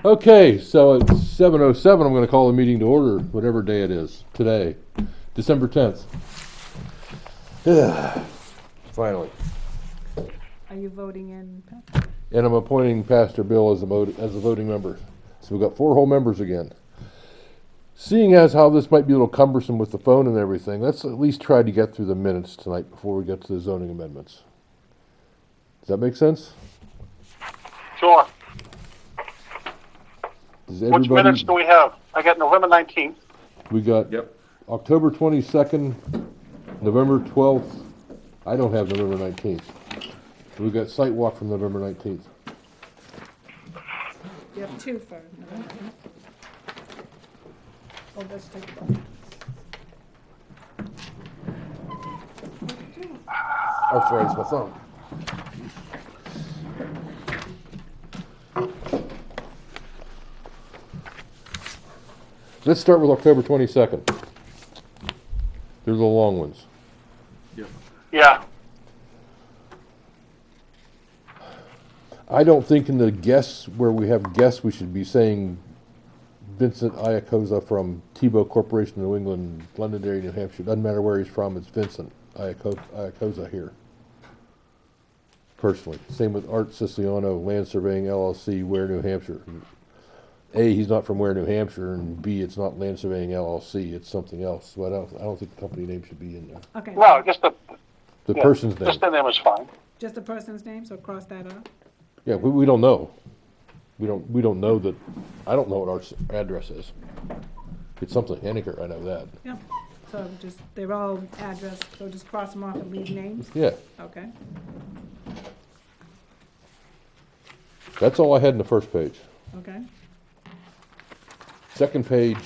Okay, so at 7:07, I'm going to call the meeting to order, whatever day it is, today, December 10th. Finally. Are you voting in? And I'm appointing Pastor Bill as a voting member. So we've got 4 whole members again. Seeing as how this might be a little cumbersome with the phone and everything, let's at least try to get through the minutes tonight before we get to the zoning amendments. Does that make sense? Sure. Does Which everybody? minutes do we have? I got November 19th. We got Yep. October 22nd, November 12th. I don't have November 19th. We've got site walk from November 19th. You have 2 for no? Oh, let's take it off. Arthritis my thumb. Let's start with October 22nd. They're the long ones. Yep. Yeah. I don't think in the guests, where we have guests, we should be saying Vincent Iacosa from Tebow Corporation, New England, Londonderry, New Hampshire. Doesn't matter where he's from, it's Vincent Iacosa here. Personally. Same with Art Siciliano, Land Surveying LLC, Ware, New Hampshire. A, he's not from Ware, New Hampshire, and B, it's not Land Surveying LLC, it's something else. So I don't think the company name should be in there. Okay. No, just the Person's name. Just the name is fine. Just the person's name, so cross that off. Yeah, we don't know. We don't know that. I don't know what our address is. It's something Henniker, I know that. Yeah. So just, they're all addressed, so just cross them off and leave names? Yeah, Okay. that's all I had in the first page. Okay. Second page,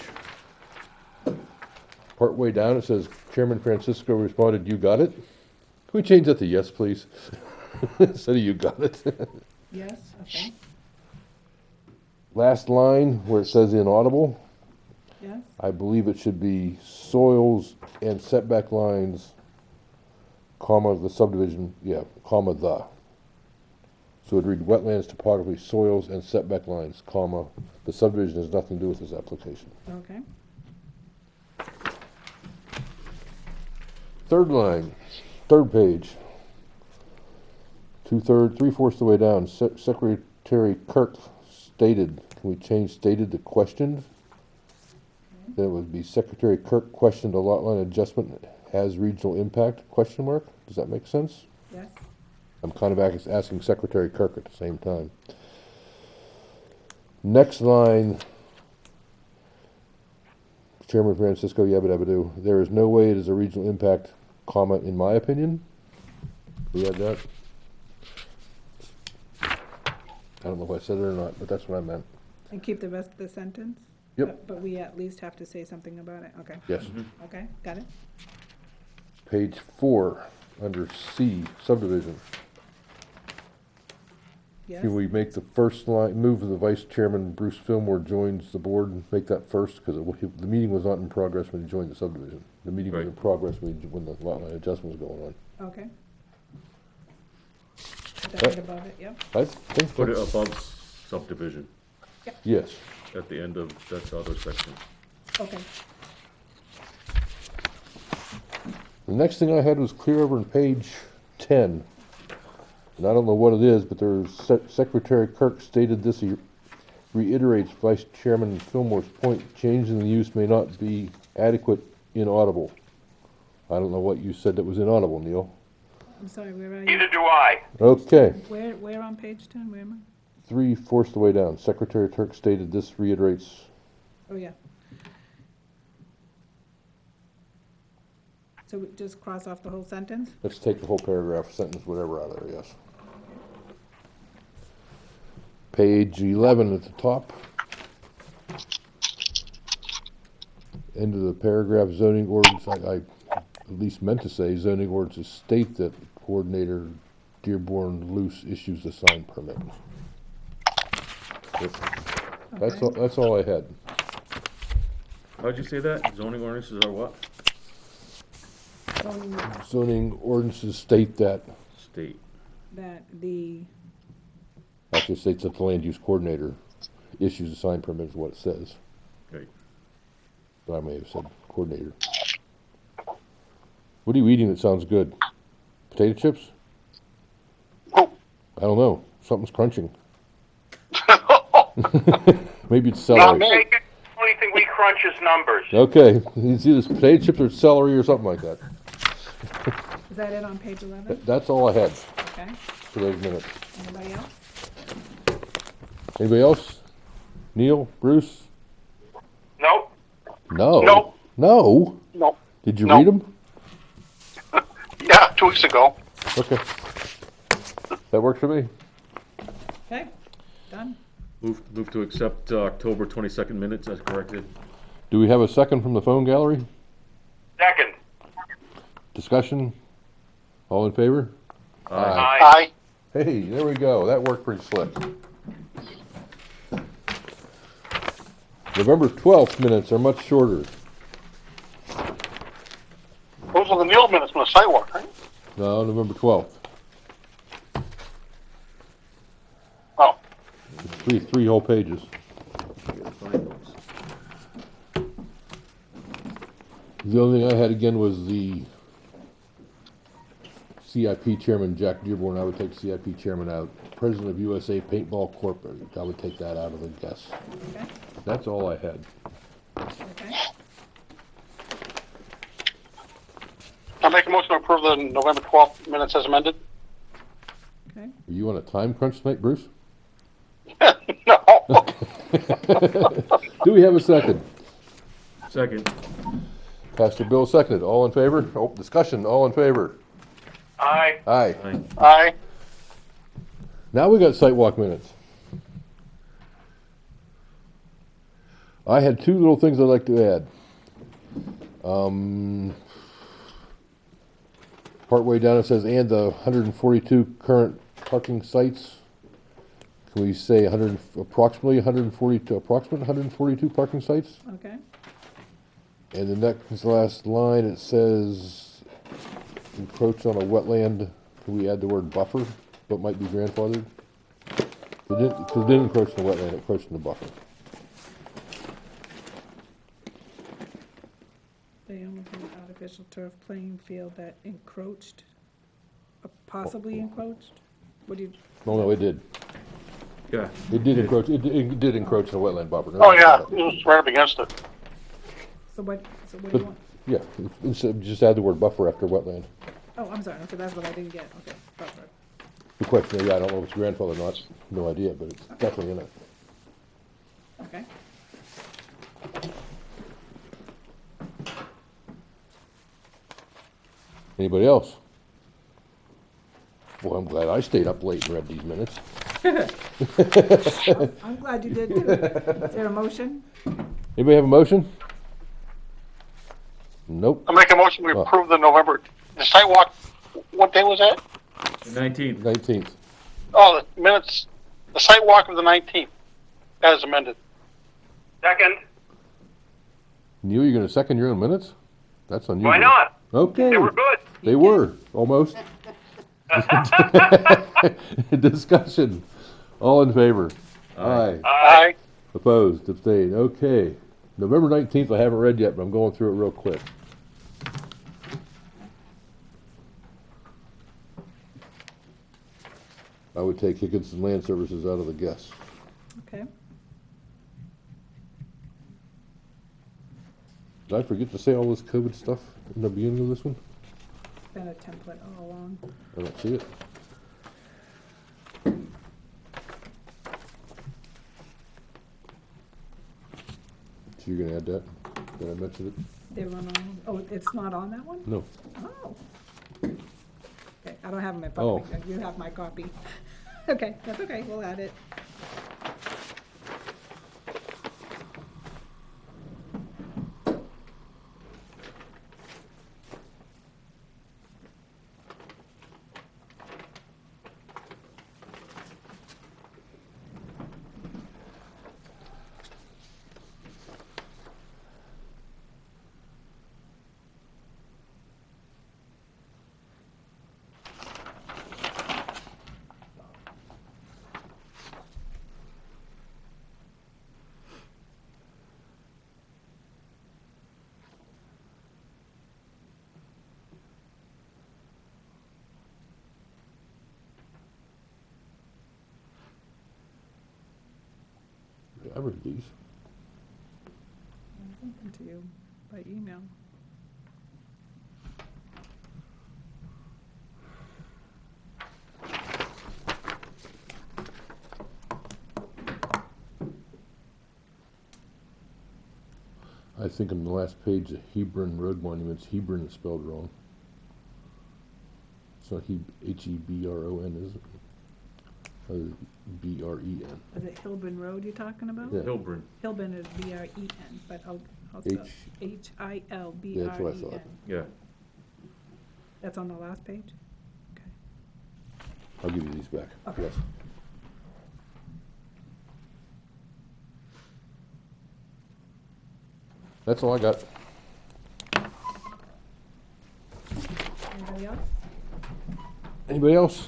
part way down, it says Chairman Francisco responded, "You got it." Can we change that to yes, please? Instead of "you got it." Yes, okay. Last line where it says inaudible, Yes, I believe it should be soils and setback lines, comma, the subdivision, comma, the. So it'd read wetlands, topography, soils, and setback lines, comma, the subdivision has nothing to do with this application. okay. Third line, third page, 3/4 of the way down, Secretary Kirk stated, can we change stated to questioned? Then it would be Secretary Kirk questioned a lot line adjustment has regional impact, question mark? Does that make sense? Yes, I'm kind of asking Secretary Kirk at the same time. Next line, Chairman Francisco, yabba dabba doo. There is no way it is a regional impact, comma, in my opinion. We had that. I don't know if I said it or not, but that's what I meant. and keep the rest of the sentence? Yep. But we at least have to say something about it, okay. Yes. Okay, got it? Page 4, under C, subdivision. Yes, Can we make the first line, move the Vice Chairman Bruce Fillmore joins the board and make that first? Because the meeting was not in progress when he joined the subdivision. The meeting was Right. in progress when the lot line adjustment was going on. okay. Put that right above it, yep. I think Put it that's- above subdivision, Yes. at the end of that other section. Okay, The next thing I had was clear over on page 10. And I don't know what it is, but there's Secretary Kirk stated this, he reiterates Vice Chairman Fillmore's point, change in the use may not be adequate inaudible. I don't know what you said that was inaudible, Neil. I'm sorry, where are you? Neither do I. Okay, Where on page 10, where am 3/4 of the way down. Secretary Kirk stated this reiterates, I? Oh, yeah. So we just cross off the whole sentence? let's take the whole paragraph, sentence, whatever out of there, yes. Page 11 at the top. End of the paragraph, zoning ordinance, I at least meant to say zoning ordinances state that coordinator Dearborn Luce issues the sign permit. That's all I had. How'd you say that? Zoning ordinances are what? Zoning Zoning ordinances state that, State. that the, actually states that the land use coordinator issues a sign permit is what it says. Right. But I may have said coordinator. What are you eating that sounds good? Potato chips? Oh. I don't know. Something's crunching. Maybe it's Not celery. me. The only thing we crunch is numbers. Okay, it's either potato chips or celery or something like that. Is that it on page 11? That's all I had Okay. for those minutes. Anybody else? Anybody else? Neil? Bruce? Nope. No. Nope. No? No. Did you Nope. read them? Yeah, 2 weeks ago. Okay. That works for me. Okay, done. Move to accept October 22nd minutes as corrected. Do we have a second from the phone gallery? Second. Discussion? All in favor? Aye. Aye. Hey, there we go. That worked pretty slick. November 12th minutes are much shorter. Those are the Neil minutes from the sidewalk, right? No, November 12th. Oh. Three whole pages. Gotta find those. The only thing I had again was the CIP chairman, Jack Dearborn. I would take CIP chairman out. President of USA Paintball Corp. I would take that out of the guess. Okay, That's all I had. okay. I'll make a motion to approve the November 12th minutes as amended. Okay, Are you on a time crunch tonight, Bruce? No. Do we have a second? Second. Pastor Bill seconded. All in favor? Oh, discussion. All in favor? Aye. Aye. Aye. Aye. Now we got sidewalk minutes. I had two little things I'd like to add. Partway down it says, and the 142 current parking sites. Can we say approximate 142 parking sites? okay. And the next last line, it says, encroach on a wetland. Can we add the word buffer, but might be grandfathered? It didn't encroach on the wetland, it encroached on the buffer. They own an artificial turf playing field that encroached, possibly encroached? What do you, Oh, no, it did. Yeah. It did encroach, it did encroach on the wetland buffer. No Oh, doubt yeah. about It it. was right up against it. so what do you But- want? Yeah, just add the word buffer after wetland. Oh, I'm sorry, okay, that's what I didn't get, okay, buffer. The question, yeah, I don't know if it's grandfather or not, no idea, but it's definitely in it. Okay, Anybody else? Well, I'm glad I stayed up late and read these minutes. I'm glad you did too. Is there a motion? Anybody have a motion? Nope, I'll make a motion, we Oh. approve the sidewalk, what day was that? 19th. 19th. Oh, the minutes, the sidewalk of the 19th, as amended. Second. Neil, you're gonna second your own minutes? That's unusual. Why not? Okay. They were good. They were, almost. Discussion. All in favor? Aye. Aye. Opposed, abstained, okay. November 19th, I haven't read yet, but I'm going through it real quick. I would take Higginson Land Services out of the guess. Okay, Did I forget to say all this COVID stuff in the beginning of this one? been a template all along. I don't see it. So you're gonna add that? Did I mention it? They run on, oh, it's not on that one? No. Oh. Okay, I don't have them in front of me, Oh. you have my copy. Okay, that's okay, we'll add it. I read these. I sent them to you by email. I think on the last page, the Hebron Road Monuments, Hebron is spelled wrong. It's not Hebron, is it? B-R-E-N. Is it Hilburn Road you're talking about? Yeah. Hilburn. Hilburn is B-R-E-N, but I'll spell H-I-L-B-R-E-N. Yeah, that's what I thought. Yeah. That's on the last page? Okay. I'll give you these back. Okay. Yes. That's all I got. Anybody else? Anybody else?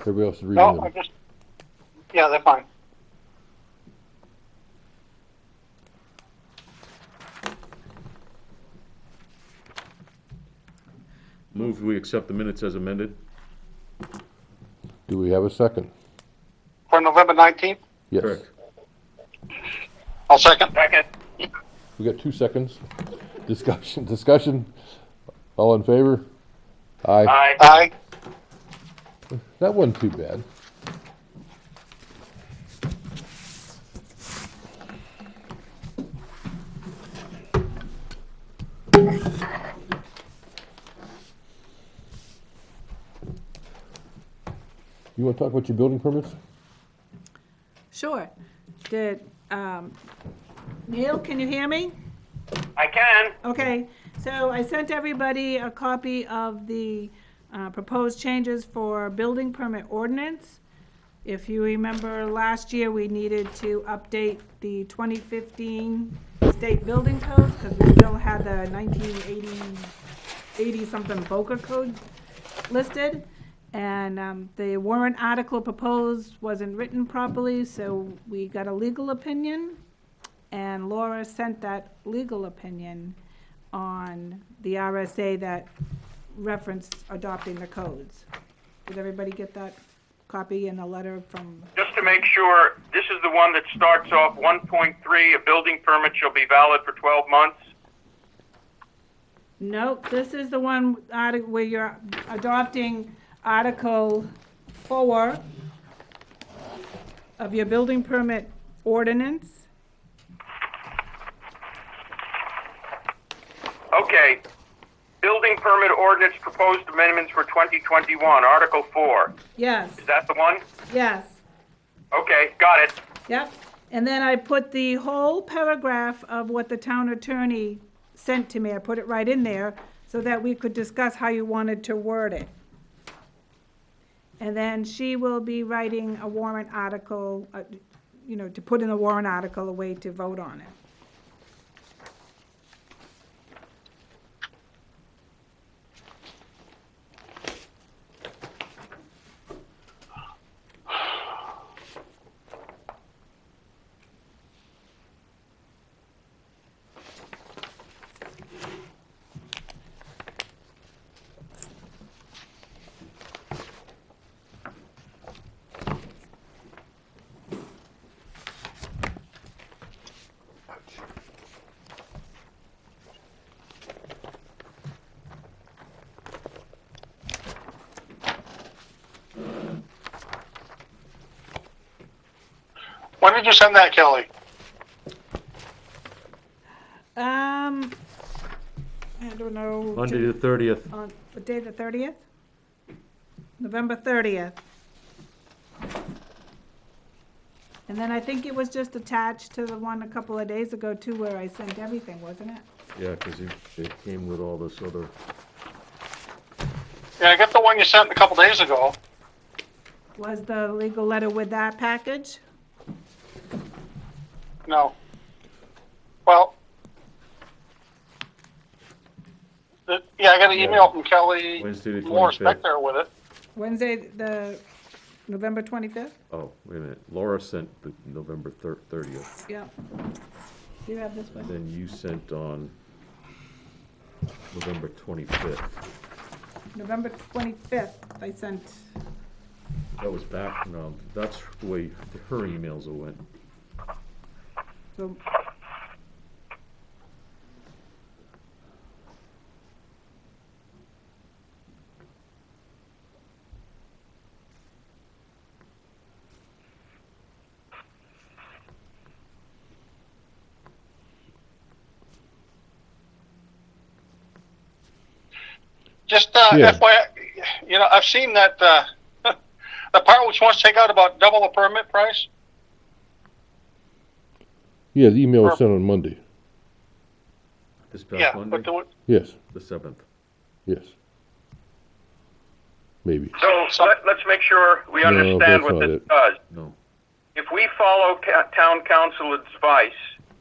Everybody else is reading No, them. I just, yeah, they're fine. Move we accept the minutes as amended. Do we have a second? For November 19th, Yes. Correct. I'll second. Second. We got 2 seconds. Discussion. All in favor? Aye. Aye. Aye. That wasn't too bad. You want to talk about your building permits? Sure. Did, Neil, can you hear me? I can. Okay, so I sent everybody a copy of the proposed changes for building permit ordinance. If you remember, last year, we needed to update the 2015 state building codes, because we still had the 80-something Boca code listed. And the warrant article proposed wasn't written properly, so we got a legal opinion. And Laura sent that legal opinion on the RSA that referenced adopting the codes. Did everybody get that copy in a letter from? Just to make sure, this is the one that starts off 1.3, a building permit shall be valid for 12 months. No, this is the one where you're adopting Article 4 of your building permit ordinance. Okay. Building permit ordinance proposed amendments for 2021, Article 4. Yes, Is that the one? yes. Okay, got it. Yep, and then I put the whole paragraph of what the town attorney sent to me, I put it right in there, so that we could discuss how you wanted to word it. And then she will be writing a warrant article, to put in a warrant article, a way to vote on it. When did you send that, Kelly? I don't know. Monday the 30th. On the day the 30th? November 30th. And then I think it was just attached to the one a couple of days ago too, where I sent everything, wasn't it? Yeah, because it came with all this other, Yeah, I got the one you sent a couple days ago. Was the legal letter with that package? No. Well, yeah, I got an email from Kelly Wednesday the Moore 25th. Spector with it. Wednesday, the November 25th? Oh, wait a minute. Laura sent the November 30th. Yeah. Do you have this one? Then you sent on November 25th. November 25th, I sent That was back, no, that's the way her emails went. So, Just Yeah. FYI, I've seen that the part which wants to take out about double the permit price. Yeah, the email was sent on Monday. This past Yeah, Monday, but Yes, the 7th. yes. Maybe. So let's make sure we No, understand that's what not this it. does. No. If we follow town council advice,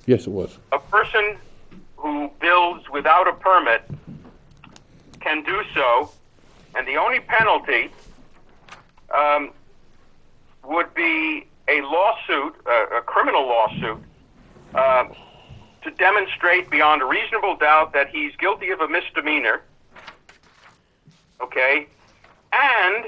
Yes, it was. a person who builds without a permit can do so, and the only penalty would be a lawsuit, a criminal lawsuit, to demonstrate beyond a reasonable doubt that he's guilty of a misdemeanor, okay, and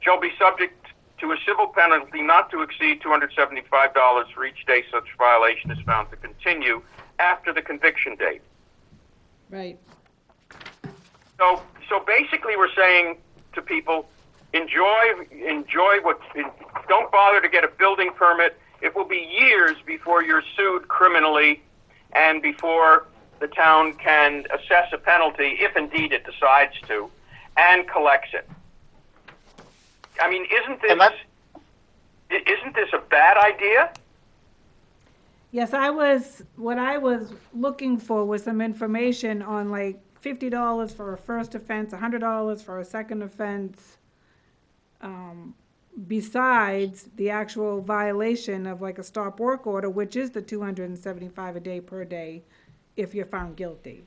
shall be subject to a civil penalty not to exceed $275 for each day such violation is found to continue after the conviction date. right. So basically, we're saying to people, enjoy what. Don't bother to get a building permit. It will be years before you're sued criminally, and before the town can assess a penalty, if indeed it decides to, and collects it. I mean, isn't this a bad idea? Yes, what I was looking for was some information on like $50 for a first offense, $100 for a second offense, besides the actual violation of like a stop work order, which is the $275 a day per day if you're found guilty.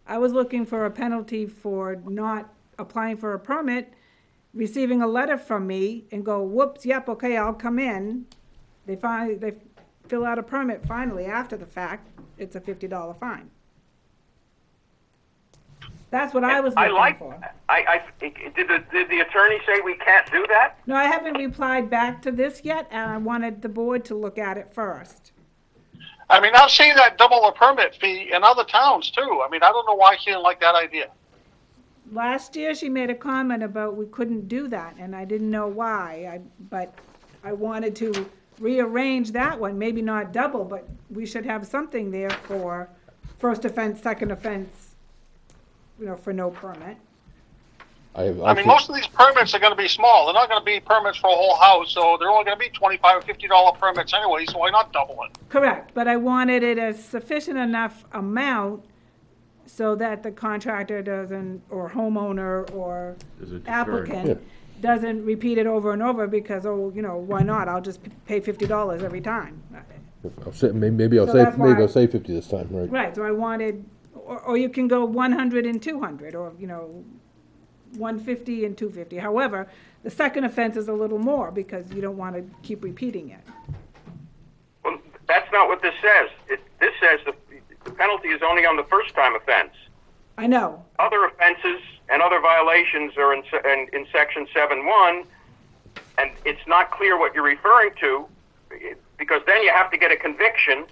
I was looking for a penalty for not applying for a permit, receiving a letter from me and go, whoops, yep, okay, I'll come in. They fill out a permit finally after the fact, it's a $50 fine. That's what I was looking for. Did the attorney say we can't do that? No, I haven't replied back to this yet, and I wanted the board to look at it first. I mean, I've seen that double the permit fee in other towns too. I mean, I don't know why she didn't like that idea. Last year, she made a comment about we couldn't do that, and I didn't know why, but I wanted to rearrange that one, maybe not double, but we should have something there for first offense, second offense, for no permit. I mean, most of these permits are going to be small. They're not going to be permits for a whole house, so they're only going to be $25 or $50 permits anyway, so why not double it? Correct, but I wanted it a sufficient enough amount so that the contractor doesn't, or homeowner, or Is it deterrent? applicant doesn't repeat it over and over because, why not? I'll just pay $50 every time. Maybe I'll So say that's why- 50 this time, right? Right, so I wanted, or you can go 100 and 200, or, 150 and 250. However, the second offense is a little more because you don't want to keep repeating it. Well, that's not what this says. This says the penalty is only on the first time offense. I know, Other offenses and other violations are in section 7.1, and it's not clear what you're referring to, because then you have to get a conviction,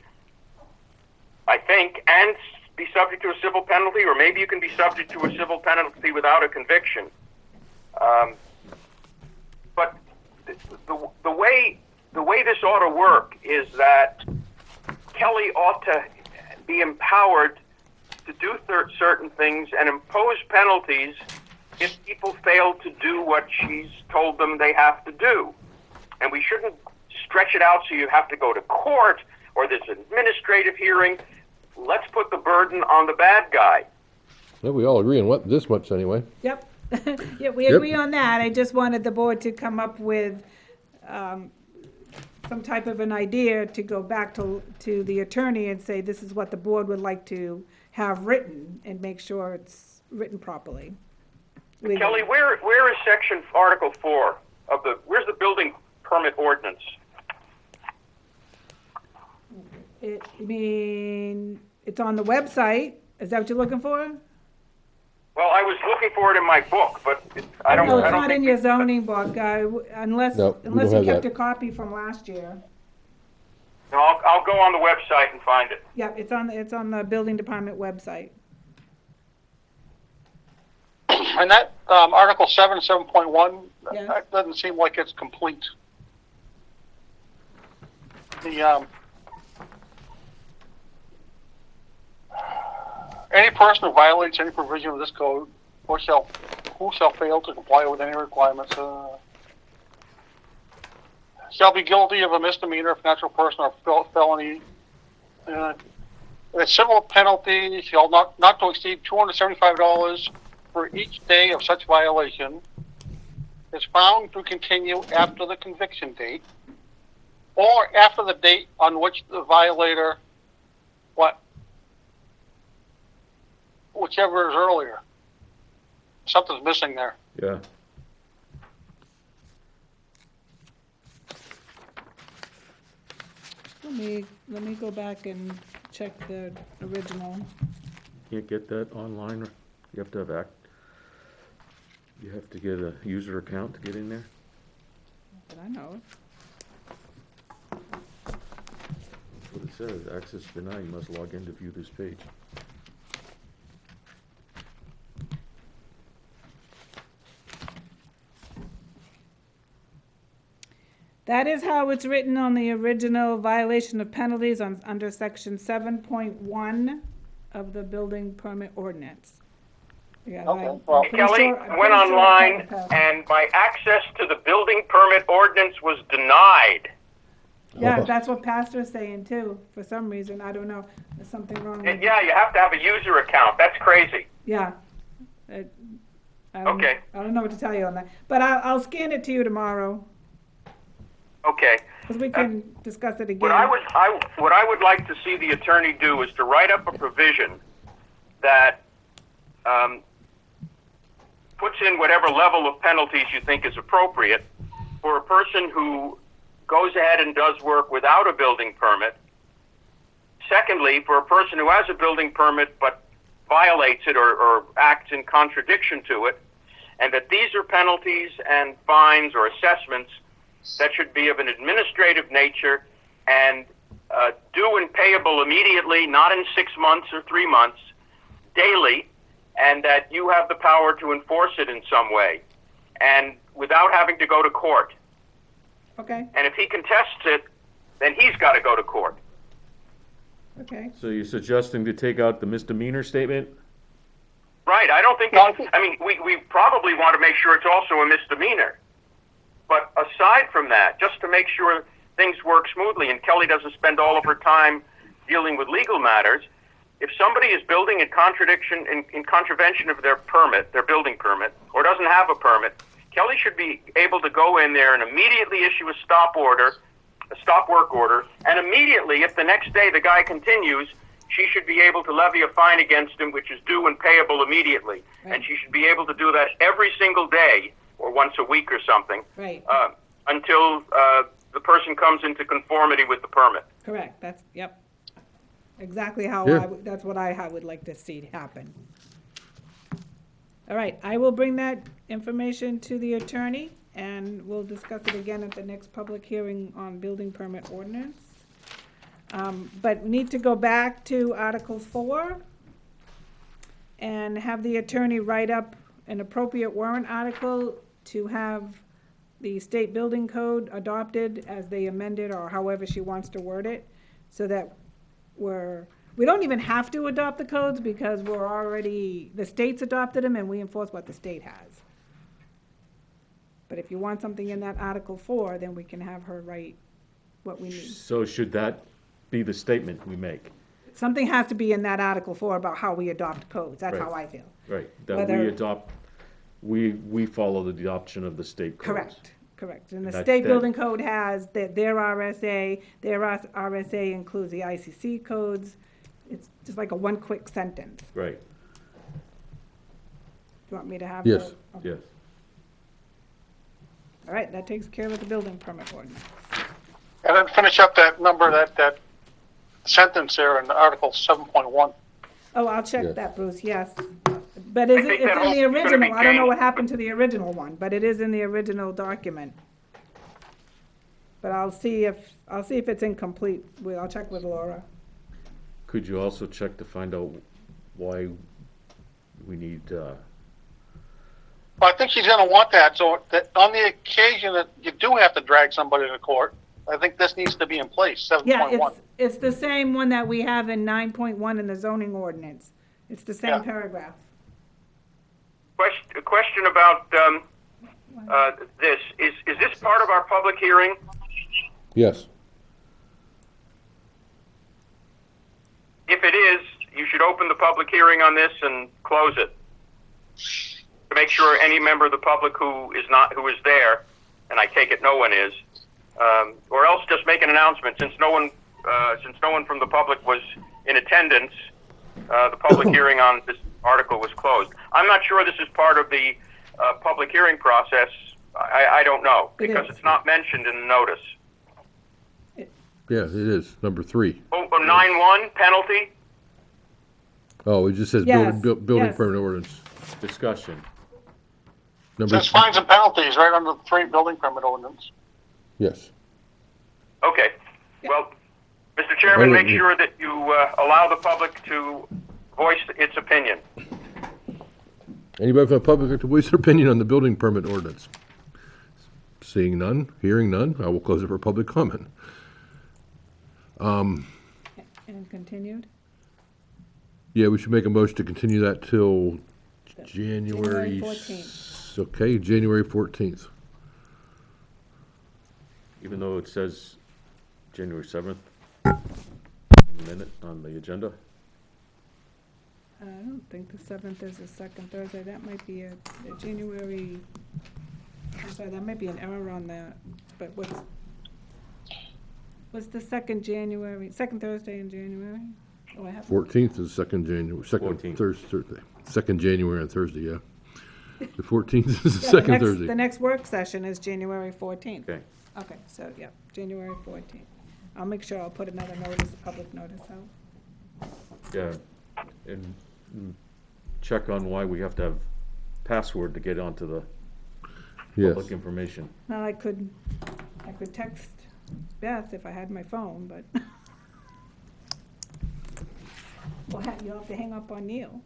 I think, and be subject to a civil penalty, or maybe you can be subject to a civil penalty without a conviction. But the way this ought to work is that Kelly ought to be empowered to do certain things and impose penalties if people fail to do what she's told them they have to do. And we shouldn't stretch it out so you have to go to court or there's an administrative hearing. Let's put the burden on the bad guy. Well, we all agree on this much anyway. yep. Yeah, we agree on that. I just wanted the board to come up with some type of an idea to go back to the attorney and say, this is what the board would like to have written, and make sure it's written properly. Kelly, where is section Article 4 of where's the building permit ordinance? It's on the website. Is that what you're looking for? Well, I was looking for it in my book, but I don't. No, it's I don't not think in your zoning book, unless No, we unless don't you have kept a that. copy from last year. No, I'll go on the website and find it. Yeah, it's on the building department website. And that, Article 7.1, Yes. that doesn't seem like it's complete. The, any person who violates any provision of this code, who shall fail to comply with any requirements, shall be guilty of a misdemeanor if natural person or felony. A civil penalty shall not to exceed $275 for each day of such violation is found to continue after the conviction date or after the date on which the violator, whichever is earlier. Something's missing there. Yeah. Let me go back and check the original. Can't get that online, or you have to have you have to get a user account to get in there? But I know it. That's what it says, access denied, you must log in to view this page. That is how it's written on the original violation of penalties under section 7.1 of the building permit ordinance. Yeah, Okay, well- I'm pretty Kelly sure- I'm went pretty sure online, it passed. and my access to the building permit ordinance was denied. Yeah, that's what Pastor's saying too, for some reason, I don't know, there's something wrong with it. Yeah, you have to have a user account. That's crazy. Yeah. Okay. I don't know what to tell you on that, but I'll scan it to you tomorrow, Okay. because we can discuss it again. What I would like to see the attorney do is to write up a provision that puts in whatever level of penalties you think is appropriate for a person who goes ahead and does work without a building permit. Secondly, for a person who has a building permit but violates it or acts in contradiction to it, and that these are penalties and fines or assessments that should be of an administrative nature and due and payable immediately, not in 6 months or 3 months, daily, and that you have the power to enforce it in some way, and without having to go to court. Okay, And if he contests it, then he's got to go to court. okay. So you're suggesting to take out the misdemeanor statement? Right, I don't think, No, I think- we probably want to make sure it's also a misdemeanor. But aside from that, just to make sure things work smoothly, and Kelly doesn't spend all of her time dealing with legal matters, if somebody is building in contravention of their permit, their building permit, or doesn't have a permit, Kelly should be able to go in there and immediately issue a stop work order, and immediately, if the next day the guy continues, she should be able to levy a fine against him, which is due and payable immediately. Right. And she should be able to do that every single day, or once a week or something, Right, until the person comes into conformity with the permit. correct, yep. Exactly how Yeah. that's what I would like to see happen. All right, I will bring that information to the attorney, and we'll discuss it again at the next public hearing on building permit ordinance. But need to go back to Article 4 and have the attorney write up an appropriate warrant article to have the state building code adopted as they amended, or however she wants to word it, so that we don't even have to adopt the codes, because the state's adopted them and we enforce what the state has. But if you want something in that Article 4, then we can have her write what we need. So should that be the statement we make? Something has to be in that Article 4 about how we adopt codes, that's Right. how I feel. Right, that Whether- we adopt, we follow the adoption of the state codes. Correct, and the That- state that- building code has their RSA includes the ICC codes, it's just like a one quick sentence. Do Right, you want me to have? Yes. Okay. yes. All right, that takes care of the building permit ordinance. And then finish up that number, that sentence there in Article 7.1. Oh, I'll check Yeah. that, Bruce, yes. But I think it's that in whole the thing's gonna be original, I don't know changed. what happened to the original one, but it is in the original document. But I'll see if it's incomplete, I'll check with Laura. Could you also check to find out why we need, I think she's gonna want that, so that on the occasion that you do have to drag somebody to court, I think this needs to be in place, 7.1. Yeah, it's the same one that we have in 9.1 in the zoning ordinance. It's the same Yeah. paragraph. A question about this. Is this part of our public hearing? Yes. If it is, you should open the public hearing on this and close it. To make sure any member of the public who is there, and I take it no one is, or else just make an announcement. Since no one from the public was in attendance, the public hearing on this article was closed. I'm not sure this is part of the public hearing process. I don't know, because is. it's not mentioned in the notice. Yeah, it is, number 3. 9.1 penalty? Oh, it just says Yes, building yes. permit ordinance. discussion? Number, Says fines and penalties right under the 3 building permit ordinance. yes. Okay. Well, Mr. Chairman, make sure that you allow the public to voice its opinion. Anybody from the public like to voice their opinion on the building permit ordinance? Seeing none, hearing none, I will close it for public comment. And continued? Yeah, we should make a motion to continue that till January. January 14th. Okay, January 14th. Even though it says January 7th, minute on the agenda? I don't think the 7th is the second Thursday. That might be a January, I'm sorry, that might be an error on that. But what's the second Thursday in January? Oh, I have. 14th is second January, second 14th. Thursday. Second January on Thursday, yeah. The 14th is the Yeah, second The Thursday. next work session is January 14th. Okay. Okay, so, yeah, January 14th. I'll make sure I'll put another notice, public notice out. Yeah, and check on why we have to have password to get onto the Yes. public information. Now, I could text Beth if I had my phone, but. Well, you'll have to hang up on Neil.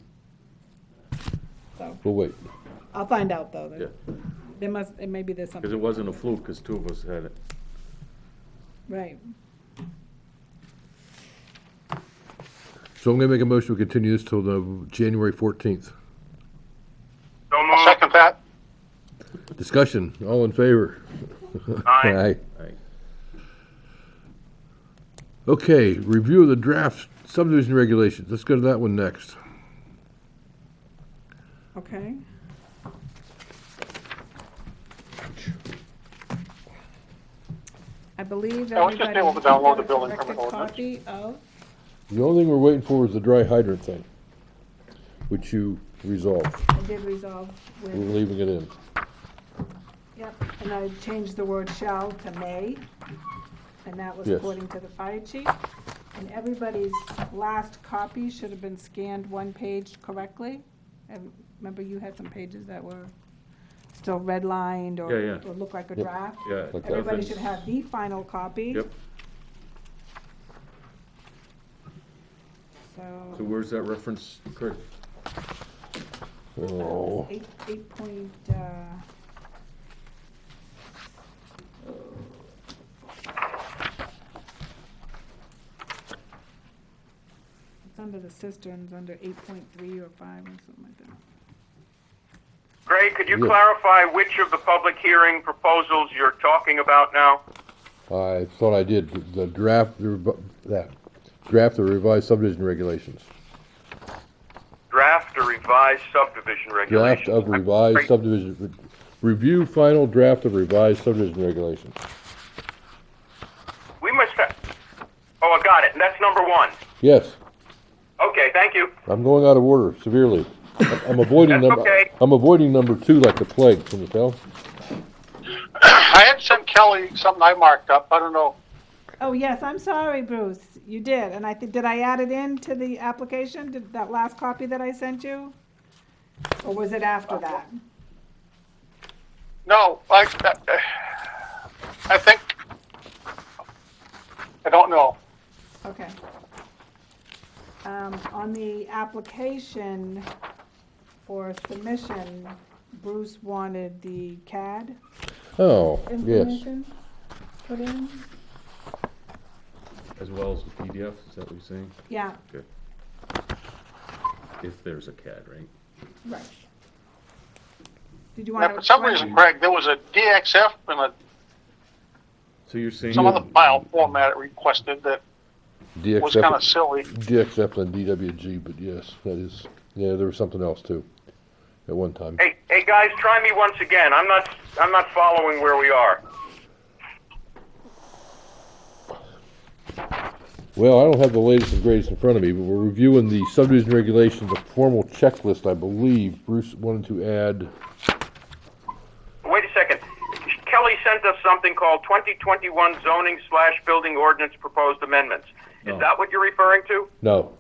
So, Well, wait. I'll find out, though. Yeah, Maybe there's something. because it wasn't a fluke, because 2 of us had it. Right. So I'm gonna make a motion to continue this till the January 14th. So I'll moved. second that. Discussion, all in favor? Aye. Right. Okay, review of the draft subdivision regulations. Let's go to that one next. Okay. I believe I was just everybody able to download the got a building corrected permit ordinance. copy of, The only thing we're waiting for is the dry hydrant thing, which you resolved. I did resolve We're with, leaving it in. yep, and I changed the word shall to may, and that was Yes. according to the fire chief. And everybody's last copy should have been scanned one page correctly. And remember, you had some pages that were still redlined or Yeah, yeah. or looked like a Yep. draft. Yeah. Like that. Everybody should have the final copy. Yep, so So, where's that reference, Kurt? Oh, 8 point, it's under the cisterns, under 8.3 or 5 or something like that. Greg, could you Yeah. clarify which of the public hearing proposals you're talking about now? I thought I did, the draft, that, draft of revised subdivision regulations. Draft or revised subdivision Draft regulations? of revised Great. subdivision, review final draft of revised subdivision regulations. We must have, oh, I got it, and that's number 1. Yes, Okay, thank you. I'm going out of order severely. I'm avoiding That's number, okay. I'm avoiding number 2 like the plague, can you tell? I had sent Kelly something I marked up. I don't know. Oh, yes, I'm sorry, Bruce, you did, and did I add it in to the application, that last copy that I sent you? Or was it after that? No, I think, I don't know. Okay. On the application for submission, Bruce wanted the CAD Oh, yes. information put in. As well as the PDF, is that what you're saying? Yeah, Good. If there's a CAD, right? right. Did you want Now, to for some explain? reason, Greg, there was a DXF and So you're saying. some other file format requested that was kind of silly. DXF and DWG, but yes, that is, yeah, there was something else too, at one time. Hey guys, try me once again. I'm not following where we are. Well, I don't have the latest and greatest in front of me, but we're reviewing the subdivision regulations, a formal checklist, I believe. Bruce wanted to add, Wait a second. Kelly sent us something called 2021 zoning/building ordinance proposed amendments. Is No. that what you're referring to? no,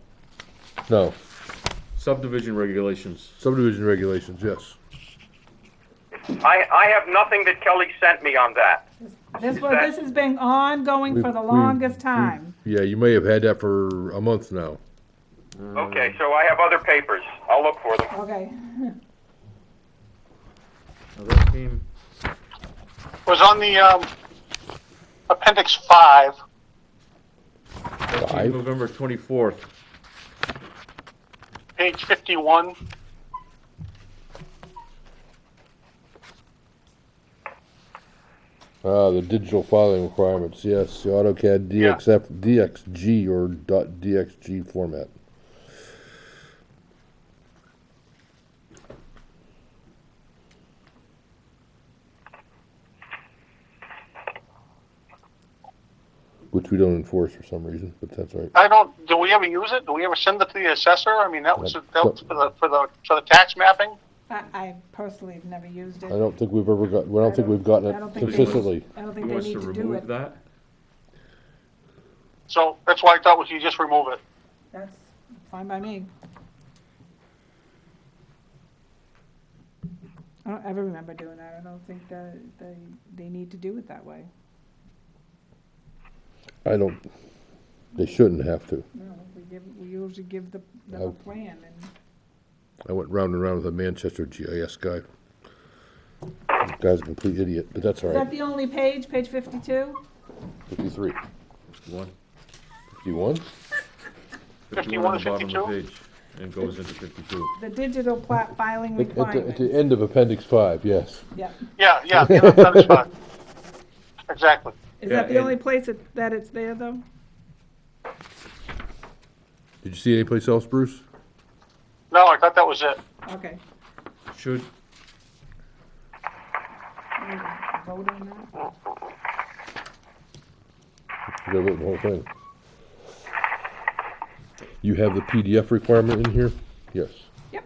Subdivision regulations. subdivision regulations, yes. I have nothing that Kelly sent me on that. This has been ongoing for the longest time. Yeah, you may have had that for a month now. Okay, so I have other papers. I'll look for them. Okay. Now that came, Was on the appendix 5. that came Five? November 24th. Page 51. The digital filing requirements, yes, the AutoCAD Yeah. DXG or .dxg format. Which we don't enforce for some reason, but that's all right. Do we ever use it? Do we ever send it to the assessor? I mean, that was No. for the tax mapping. I personally have never used I it. don't think we've ever got, I don't think we've gotten I don't it think they- consistently. I don't You think they want us need to to do remove it. that? So that's why I thought you just remove it. That's fine by me. I don't ever remember doing that. I don't think that they need to do it that way. I don't, they shouldn't have to. No, we usually give them a Oh. plan and. I went round and round with a Manchester GIS guy. The guy's a complete idiot, but that's all Is that right. the only page, page 52? 53. One. 51? 51 on to the bottom of the 52? page, and goes into 52. The digital plat filing At the requirements. end of appendix 5, yes. Yeah. Yeah, that's fine. Exactly. Is Yeah, that the and- only place that it's there, though? Did you see anyplace else, Bruce? No, I thought that was it. Okay. Should, Vote on that? You gotta vote the whole thing. You have the PDF requirement in here? Yes. Yep.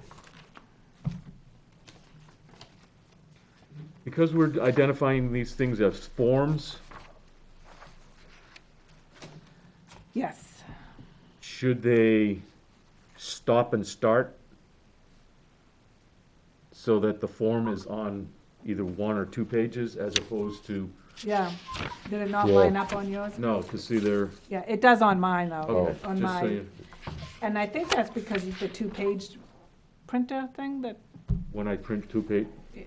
because we're identifying these things as forms, Yes. should they stop and start so that the form is on either one or two pages as opposed to, Yeah. Did it not Yeah. line up on yours? no, to see their, Yeah, it does on mine, though. okay, On just so mine. you, And I think that's because of the two-page printer thing that, when I print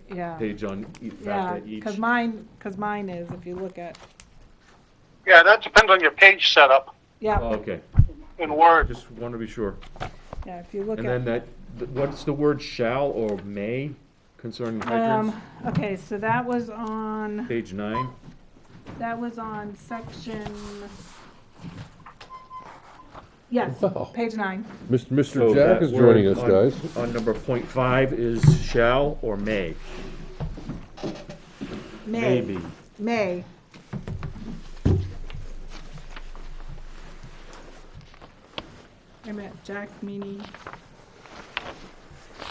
yeah. page on Yeah, back at each. because mine is, if you look at, Yeah, that depends on your page setup yeah, Oh, okay, in Word. just want to be sure. yeah, if you look And at. then what's the word shall or may concerning hydrants? Okay, so that was on Page 9, section, yes, Wow. page 9. Mr. So Jack that is joining word us, on- guys. On number .5 is shall or may? Maybe. May. Wait a minute, Jack, Meany.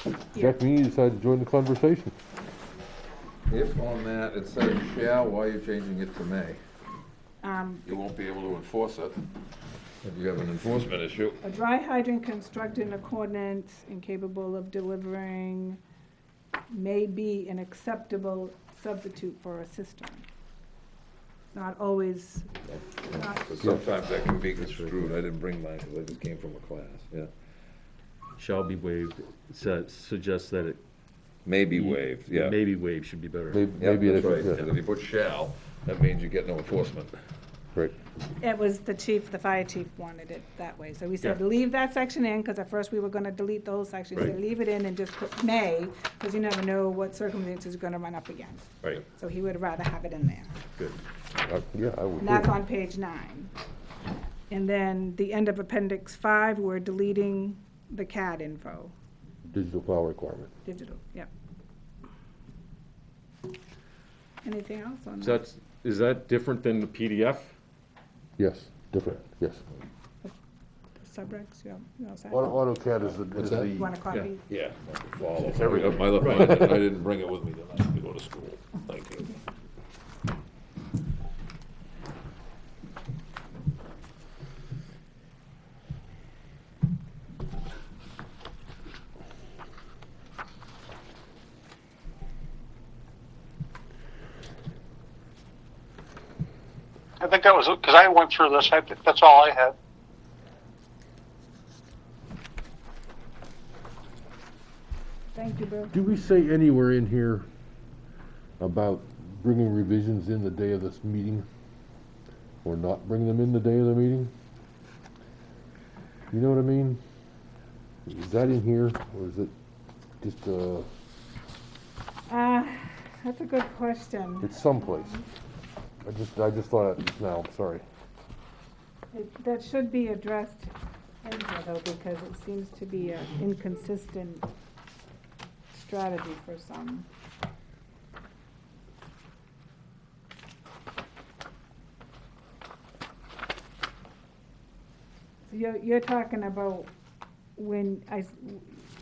Yeah. Jack Meany decided to join the conversation. If on that it says shall, why are you changing it to may? Um, You won't be able to enforce it. If you have an enforcement issue. A dry hydrant constructed in accordance and capable of delivering may be an acceptable substitute for a cistern. Not always, not, But sometimes that can be construed, I didn't bring mine because I just came from a class, yeah. Shall be waived, suggests that it May be waived, yeah. maybe waived should be better. Maybe, Yeah, maybe that's it- right, yeah, because if you put shall, that means you get no enforcement. right. it was the fire chief wanted it that way. So we said, Yeah. leave that section in, because at first we were gonna delete the whole section. So Right. leave it in and just put may, because you never know what circumstances you're gonna run up against. Right, So he would rather have it in there. good. Yeah, I would. And that's too. on page 9. And then the end of appendix 5, we're deleting the CAD info, Digital file requirement. digital, yep. Anything else on So that? is that different than the PDF? Yes, different, yes. Subregs, yeah, you all set? AutoCAD is What's the, that? You want a copy? Yeah. Follow. Everything. I left mine, I didn't bring it with me, then I had to go to school, thank you. I think that was, because I went through this, I think that's all I had. Thank you, Bill. do we say anywhere in here about bringing revisions in the day of this meeting? Or not bring them in the day of the meeting? You know what I mean? Is that in here, or is it just, That's a good question. it's someplace? I just thought of it just now, I'm sorry. That should be addressed in here, though, because it seems to be an inconsistent strategy for some. So you're talking about when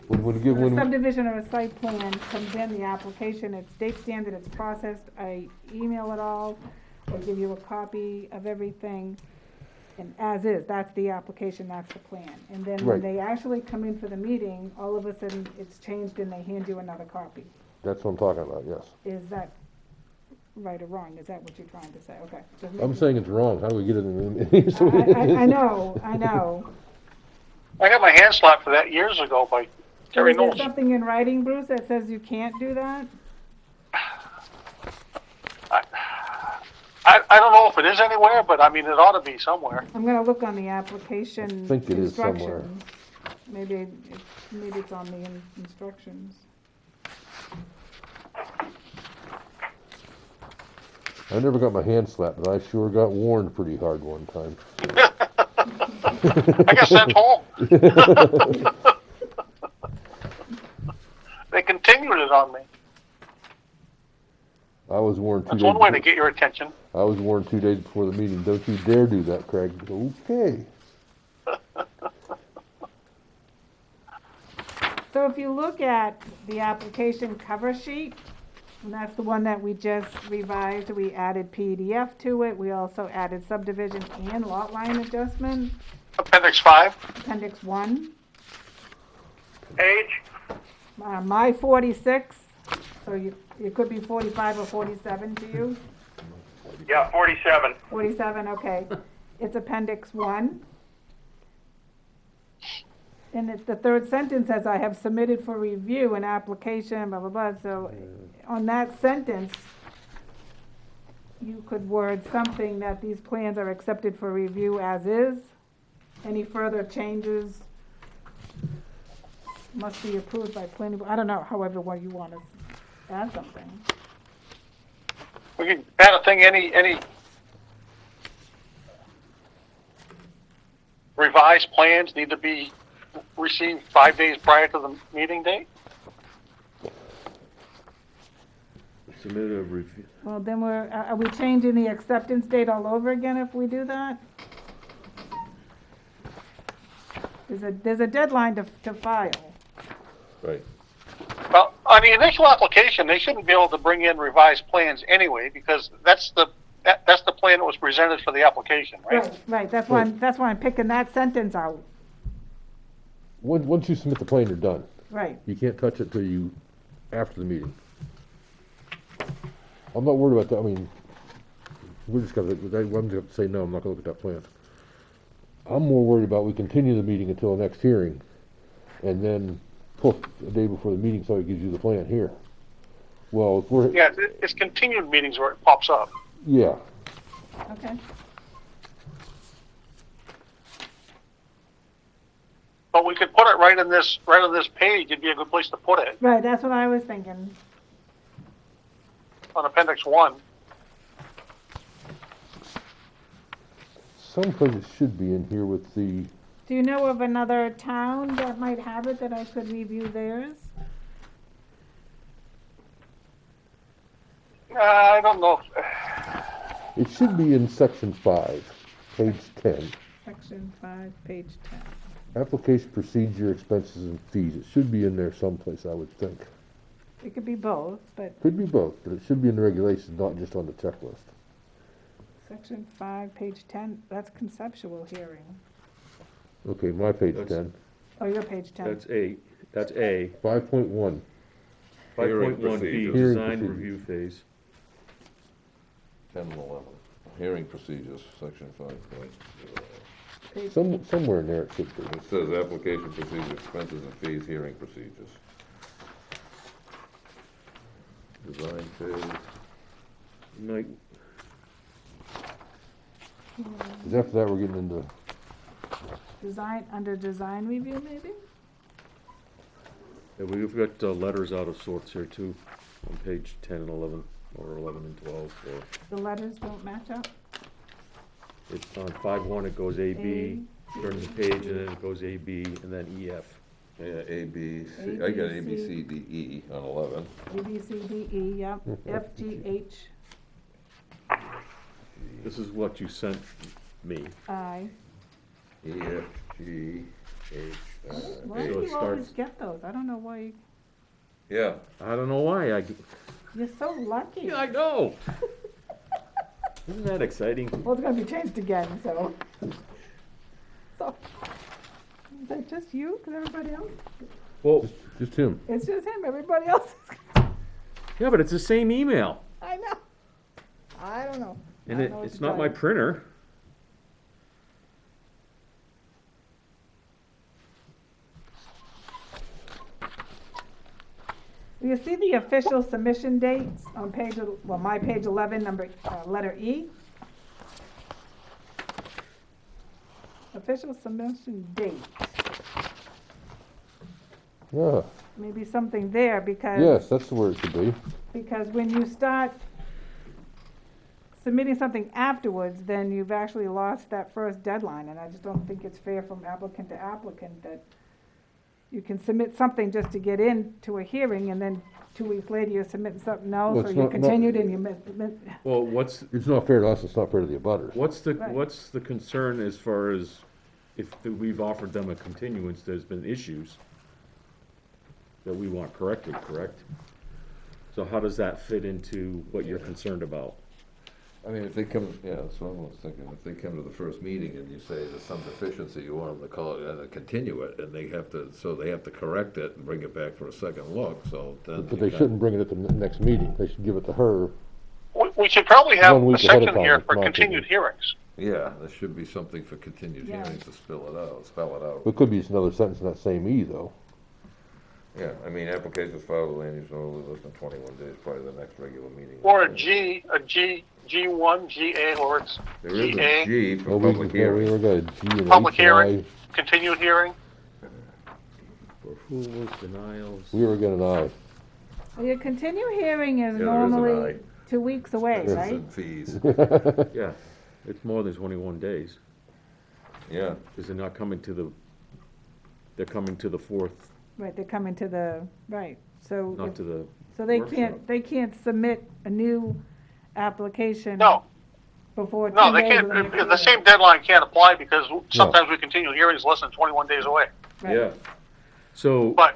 When you give, when a when, subdivision or a site plan comes in, the application, it's state standard, it's processed, I email it all, or give you a copy of everything, and as is, that's the application, that's the plan. And then when Right. they actually come in for the meeting, all of a sudden, it's changed and they hand you another copy. that's what I'm talking about, yes. Is that right or wrong? Is that what you're trying to say? Okay. Just I'm making- saying it's wrong, how do we get it in? so I know. I got my hand slapped for that years ago by So Terry is there Knowles. something in writing, Bruce, that says you can't do that? I don't know if it is anywhere, but I mean, it ought to be somewhere. I'm gonna look on the application I think it is somewhere. instructions. Maybe it's on the instructions. I never got my hand slapped, but I sure got warned pretty hard one time. I got sent home. They continued it on me. I was warned 2 That's days. one way to get your attention. I was warned 2 days before the meeting. Don't you dare do that, Craig. Okay. So if you look at the application cover sheet, and that's the one that we just revised, we added PDF to it, we also added subdivision and lot line adjustment, Appendix 5. appendix 1. Page? My 46, so it could be 45 or 47 to you. Yeah, 47. 47, okay. It's appendix 1. And it's the third sentence says, I have submitted for review an application, blah, blah, blah. So on that sentence, you could word something that these plans are accepted for review as is. Any further changes must be approved by planning, I don't know, however what you want to add something. We can add a thing, any revised plans need to be received 5 days prior to the meeting date? Submit a review. Well, then are we changing the acceptance date all over again if we do that? There's a deadline to file. Right. Well, on the initial application, they shouldn't be able to bring in revised plans anyway, because that's the that's the plan that was presented for the application, right? Right, that's why I'm picking that sentence out, Once you submit the plan, you're done. right. You can't touch it till you, after the meeting. I'm not worried about that, I mean, we're just gonna, I'm gonna have to say, no, I'm not gonna look at that plan. I'm more worried about we continue the meeting until the next hearing, and then, poof, the day before the meeting, somebody gives you the plan here. Well, if we're, Yeah, it's continued meetings where it pops up. yeah, Okay, But we could put it right on this page. It'd be a good place to put it right, that's what I was thinking. on Appendix 1. some places should be in here with the, Do you know of another town that might have it that I could review theirs? I don't know. it should be in section 5, page 10. Section 5, page 10. Application procedure, expenses and fees, it should be in there someplace, I would think. It could be both, but Could be both, but it should be in the regulations, not just on the checklist. section 5, page 10, that's conceptual hearing. Okay, my page That's- 10. Oh, your page 10. That's A. 5.1, 5.1B, Hearing procedures. Hearing design procedures. review phase. 10 and 11. Hearing procedures, section 5. Page- somewhere in there it should be. It says application procedures, expenses and fees, hearing procedures. Design phase. Like, Because after that, we're getting into, Design, under design review, maybe? yeah, we've got letters out of sorts here too, on page 10 and 11, or 11 and 12, or The letters don't match up? it's on 5.1, it goes A, turn the page, and then it goes A, B, and then E, F. Yeah, A, B, C, A, I got B, A, B, C. C, D, E on 11. A, B, C, D, E, yep, F, G, H, This is what you sent me. I. E, F, G, H, Why So do it you always starts- get those? I don't know why, Yeah, I don't know why, you're so lucky. yeah, I know. Isn't that exciting? Well, it's gonna be changed again, so. So, is that just you, cause everybody else, Well, just him. it's just him, everybody else is, yeah, but it's the same email, I know. I don't know. I and don't know what it's to not tell my you. printer. You see the official submission dates on page, well, my page 11, letter E? Official submission date, Yeah, maybe something there because. yes, that's the word it should be. Because when you start submitting something afterwards, then you've actually lost that first deadline, and I just don't think it's fair from applicant to applicant that you can submit something just to get into a hearing, and then 2 weeks later you're submitting something Well, else, or it's you not- continued and you Well, what's It's not fair to us, it's not fair to the abutters. Right. what's the concern as far as if we've offered them a continuance, there's been issues that we want corrected, correct? So how does that fit into what you're concerned about? I mean, if they come, yeah, that's what I was thinking, if they come to the first meeting and you say there's some deficiency, you want them to call it, continue it, and they have to, so they have to correct it and bring it back for a second look, so then. But they shouldn't bring it at the next meeting, they should give it to her. We should probably have 1 a week ahead of section here time, for in my continued opinion. hearings. Yeah, there should be something for continued Yeah. hearings to spell it out. It could be just another sentence in that same E, though. Yeah, I mean, applications filed with land use no less than 21 days prior to the next regular meeting. Or a G1, GA, or it's There is a GA, G for Oh, we public can- yeah, we hearing. got a G and public H, hearing, I. continued hearing. For approvals, denials. We were getting an I. Your continue hearing is Yeah, there is an normally I. 2 weeks away, Expenses right? and fees, Yeah, it's more than 21 days, yeah. because they're not coming to the, they're coming to the fourth, Right, they're coming to the, right, so. not if- to the, So they workshop. can't submit a new application. No, Before 10 no, they days can't, of the next the meeting. same deadline can't apply because sometimes we continue hearings less than 21 days away. Right. yeah. So, But,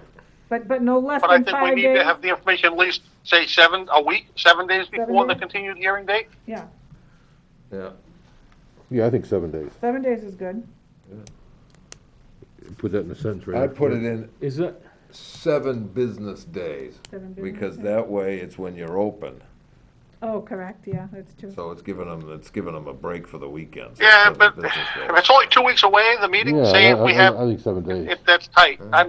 But no less but I than think we 5 need to days? have the information at least, say, 7 days before the days? continued hearing date. Yeah, Yeah, Yeah, I think 7 days. 7 days is good. Put that in a sentence right I'd put it in Is that, 7 business days, 7 business because days. that way it's when you're open. Oh, correct, yeah, that's true. So it's giving them a break for the weekends. Yeah, 7 but business if days. it's only 2 weeks away, the meeting, Yeah, say if we have, I think 7 days. if that's tight. I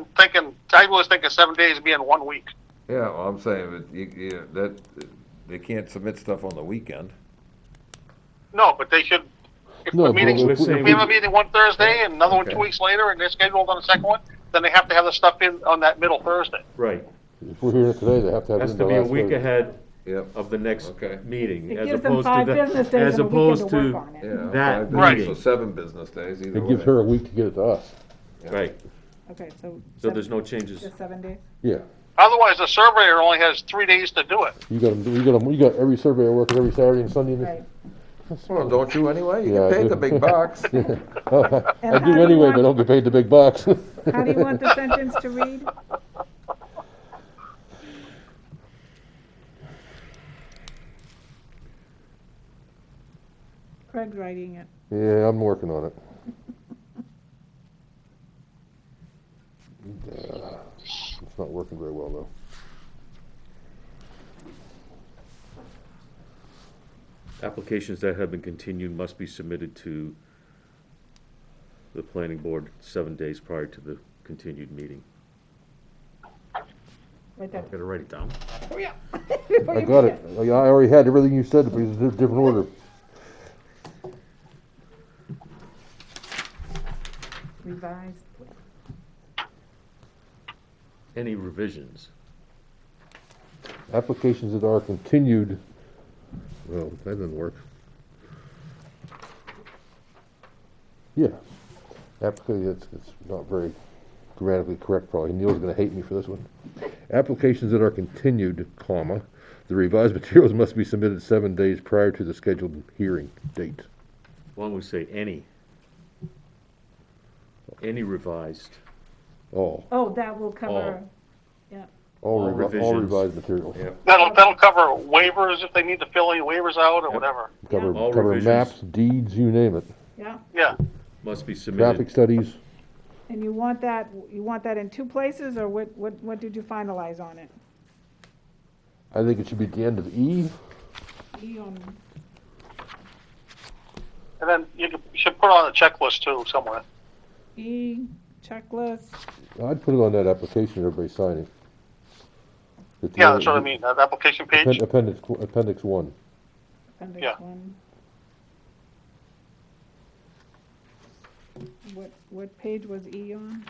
was thinking 7 days being 1 week. Yeah, well, I'm saying that they can't submit stuff on the weekend. No, but they should, if No, the but meetings, if if we- we have a meeting one Thursday and another one Okay. 2 weeks later, and they're scheduled on the second one, then they have to have the stuff in on that middle Thursday. right, If we're here today, they have to have it has in to by be a last week Thursday. ahead Yep. of the next Okay. meeting, It as gives them opposed to 5 the, business days as and a weekend opposed to work to, on it. Yeah. That 5 Right. business, so 7 business days, either It way. gives her a week to get it to us. right, Okay, so. so there's no changes. Just 7 days? Yeah. Otherwise, the surveyor only has 3 days to do it. You got every surveyor working every Saturday and Sunday. Right. Well, don't you anyway? You Yeah, I get paid do. the big bucks. Oh, And I how do do you anyway, want- but I don't get paid the big bucks. How do you want the sentence to read? Craig's writing it. Yeah, I'm working on it. It's not working very well, though. Applications that have been continued must be submitted to the planning board 7 days prior to the continued meeting. Write that. Gotta write it down. I got it. I already had everything you said, but it's in a different order. Revised. Any revisions? Applications that are continued, well, that didn't work. Yeah. It's not very grammatically correct probably. Neil's gonna hate me for this one. Applications that are continued, comma, the revised materials must be submitted 7 days prior to the scheduled hearing date. Why don't we say any? Any revised, All, Oh, that will cover, yeah. all All revisions. revised materials. Yeah. That'll cover waivers if they need to fill any waivers out or whatever. Cover, All cover revisions. maps, deeds, you name it. Yeah, Yeah. must be Traffic submitted, studies, and you want that in 2 places, or what did you finalize on it? I think it should be at the end of E. E on, And then you should put on a checklist too somewhere. E, checklist, I'd put it on that application everybody's signing. At the Yeah, end- that's what I mean, that application page. Appendix 1. appendix Yeah. 1. What page was E on?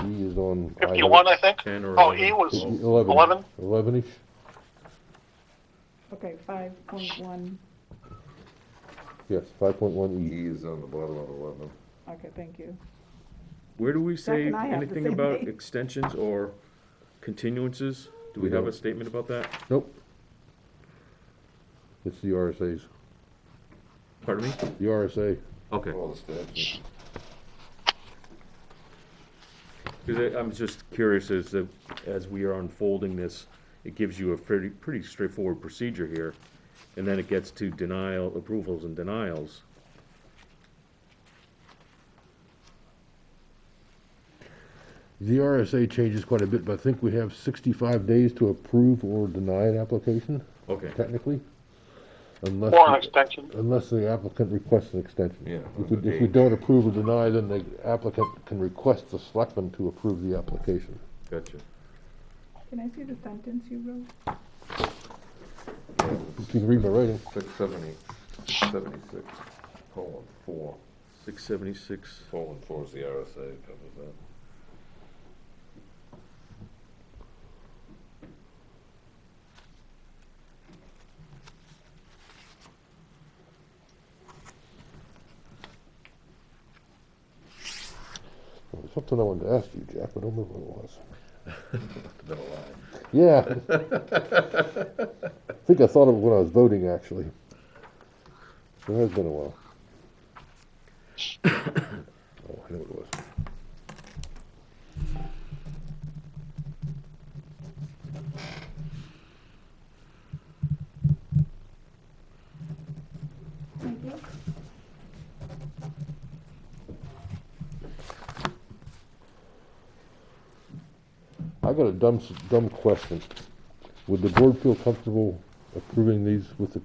E is on. 51, I think. 10 or Oh, 11. E was 11. 11? 11-ish. Okay, 5.1, Yes, 5.1E. E is on the bottom of 11. okay, thank you. Where do we Jack say and I have the anything same about name. extensions or continuances? Do we We have a don't. statement about that? Nope. It's the RSA's. Pardon me? The RSA. Okay, All the statutes. because I'm just curious as we are unfolding this, it gives you a pretty straightforward procedure here, and then it gets to approvals and denials. The RSA changes quite a bit, but I think we have 65 days to approve or deny an application, Okay, technically. Or an Unless, extension. unless the applicant requests an extension. Yeah. If we don't approve or deny, then the applicant can request the selectman to approve the application. gotcha. Can I see the sentence you wrote? You can read my writing. 676, colon 4. 676. Colon 4 is the RSA, covers that. There's something I wanted to ask you, Jack, but I don't remember what it was. Been a lie. Yeah. I think I thought of it when I was voting, actually. It has been a while. Oh, I know what it was. Thank you. got a dumb question. Would the board feel comfortable approving these with the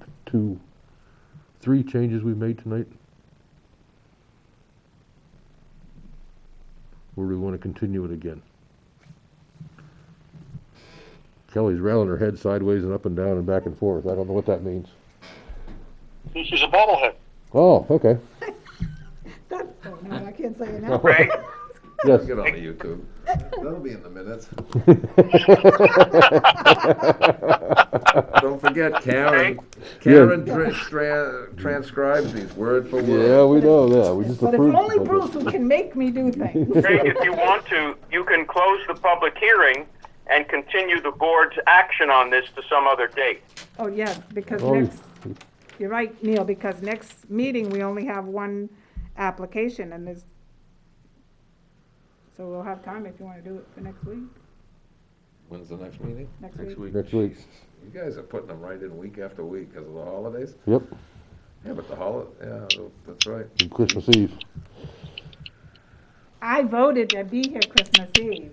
three changes we made tonight? Or do we want to continue it again? Kelly's rattling her head sideways and up and down and back and forth. I don't know what that means. She's a bobblehead. Oh, okay. That's, oh, no, I can't say it now. Ray, Yes. Get on the YouTube. That'll be in the minutes. Don't forget Karen. Karen transcribes these word for word. Yeah, we know that. We just But it's approved only something. Bruce who can make me do things. Ray, if you want to, you can close the public hearing and continue the board's action on this to some other date. Oh, yeah, because Oh, next, you're right, Neil, because next meeting, we only have one application, and there's, so we'll have time if you want to do it for next week, When's the next meeting? next Next week. week. Next week. You guys are putting them right in week after week because of the holidays? Yep, Yeah, but yeah, that's right. and Christmas Eve. I voted to be here Christmas Eve,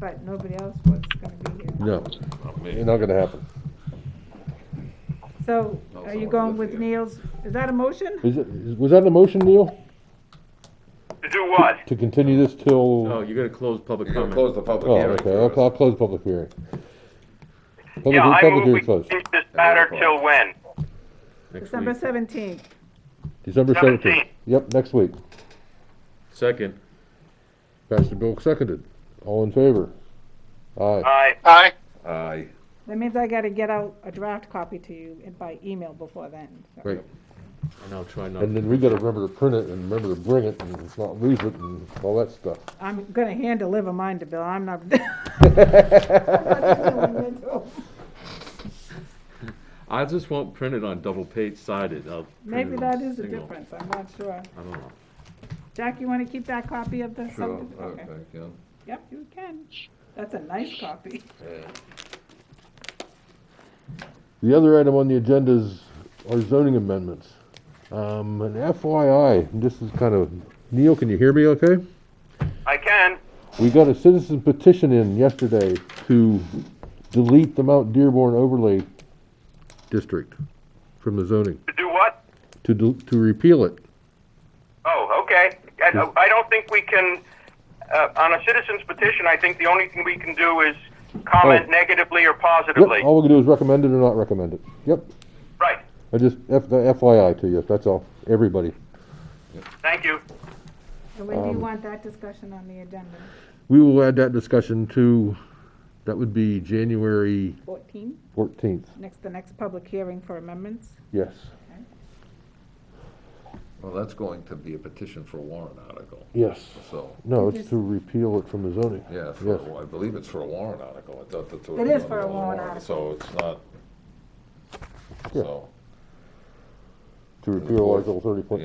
but nobody else was gonna be here. No, Not me. it's not gonna happen. So, No, are you someone going lives with here. Neil's, is that a motion? Was that a motion, Neil? To do what? To continue this till? No, you gotta close public You're gonna comment. close the public Oh, hearing okay, first. I'll close public hearing. Yeah, I Public move we hearing closed. finish this matter till when? Next December week. 17th. December 17th. 17th. Yep, next week. Second. Pastor Bill seconded. All in favor? Aye. Aye. Aye. Aye. That means I gotta get out a draft copy to you by email before then. So. Great. And I'll try not. And then we gotta remember to print it and remember to bring it and not lose it and all that stuff. I'm gonna hand deliver mine to Bill, I'm not. I just won't print it on double page sided. I'll print Maybe it on that is a single. difference, I'm not sure. I don't know. Jack, you wanna keep that copy of the Sure, subdivision? Okay. okay, yeah. Yep, you can. That's a nice copy. The other item on the agenda is our zoning amendments. An FYI, this is kind of, Neil, can you hear me okay? I can. We got a citizen petition in yesterday to delete the Mount Dearborn overlay district from the zoning, To do what? to repeal it. Oh, okay. I don't think we can, on a citizen's petition, I think the only thing we can do is comment Oh. negatively or Yep, positively. all we can do is recommend it or not recommend it. Yep, Right. I just, FYI to you, that's all, everybody. Thank you. And when do you want that discussion on the agenda? We will add that discussion to, that would be January 14, 14th, the next public hearing for amendments? yes. Well, that's going to be a petition for a warrant article, Yes. so, No, it's to repeal it from the zoning. yeah, Yes. I believe it's for a warrant article. I thought that's what It was is on for a the warrant So it's not, Yeah. so, To repeal Article yeah,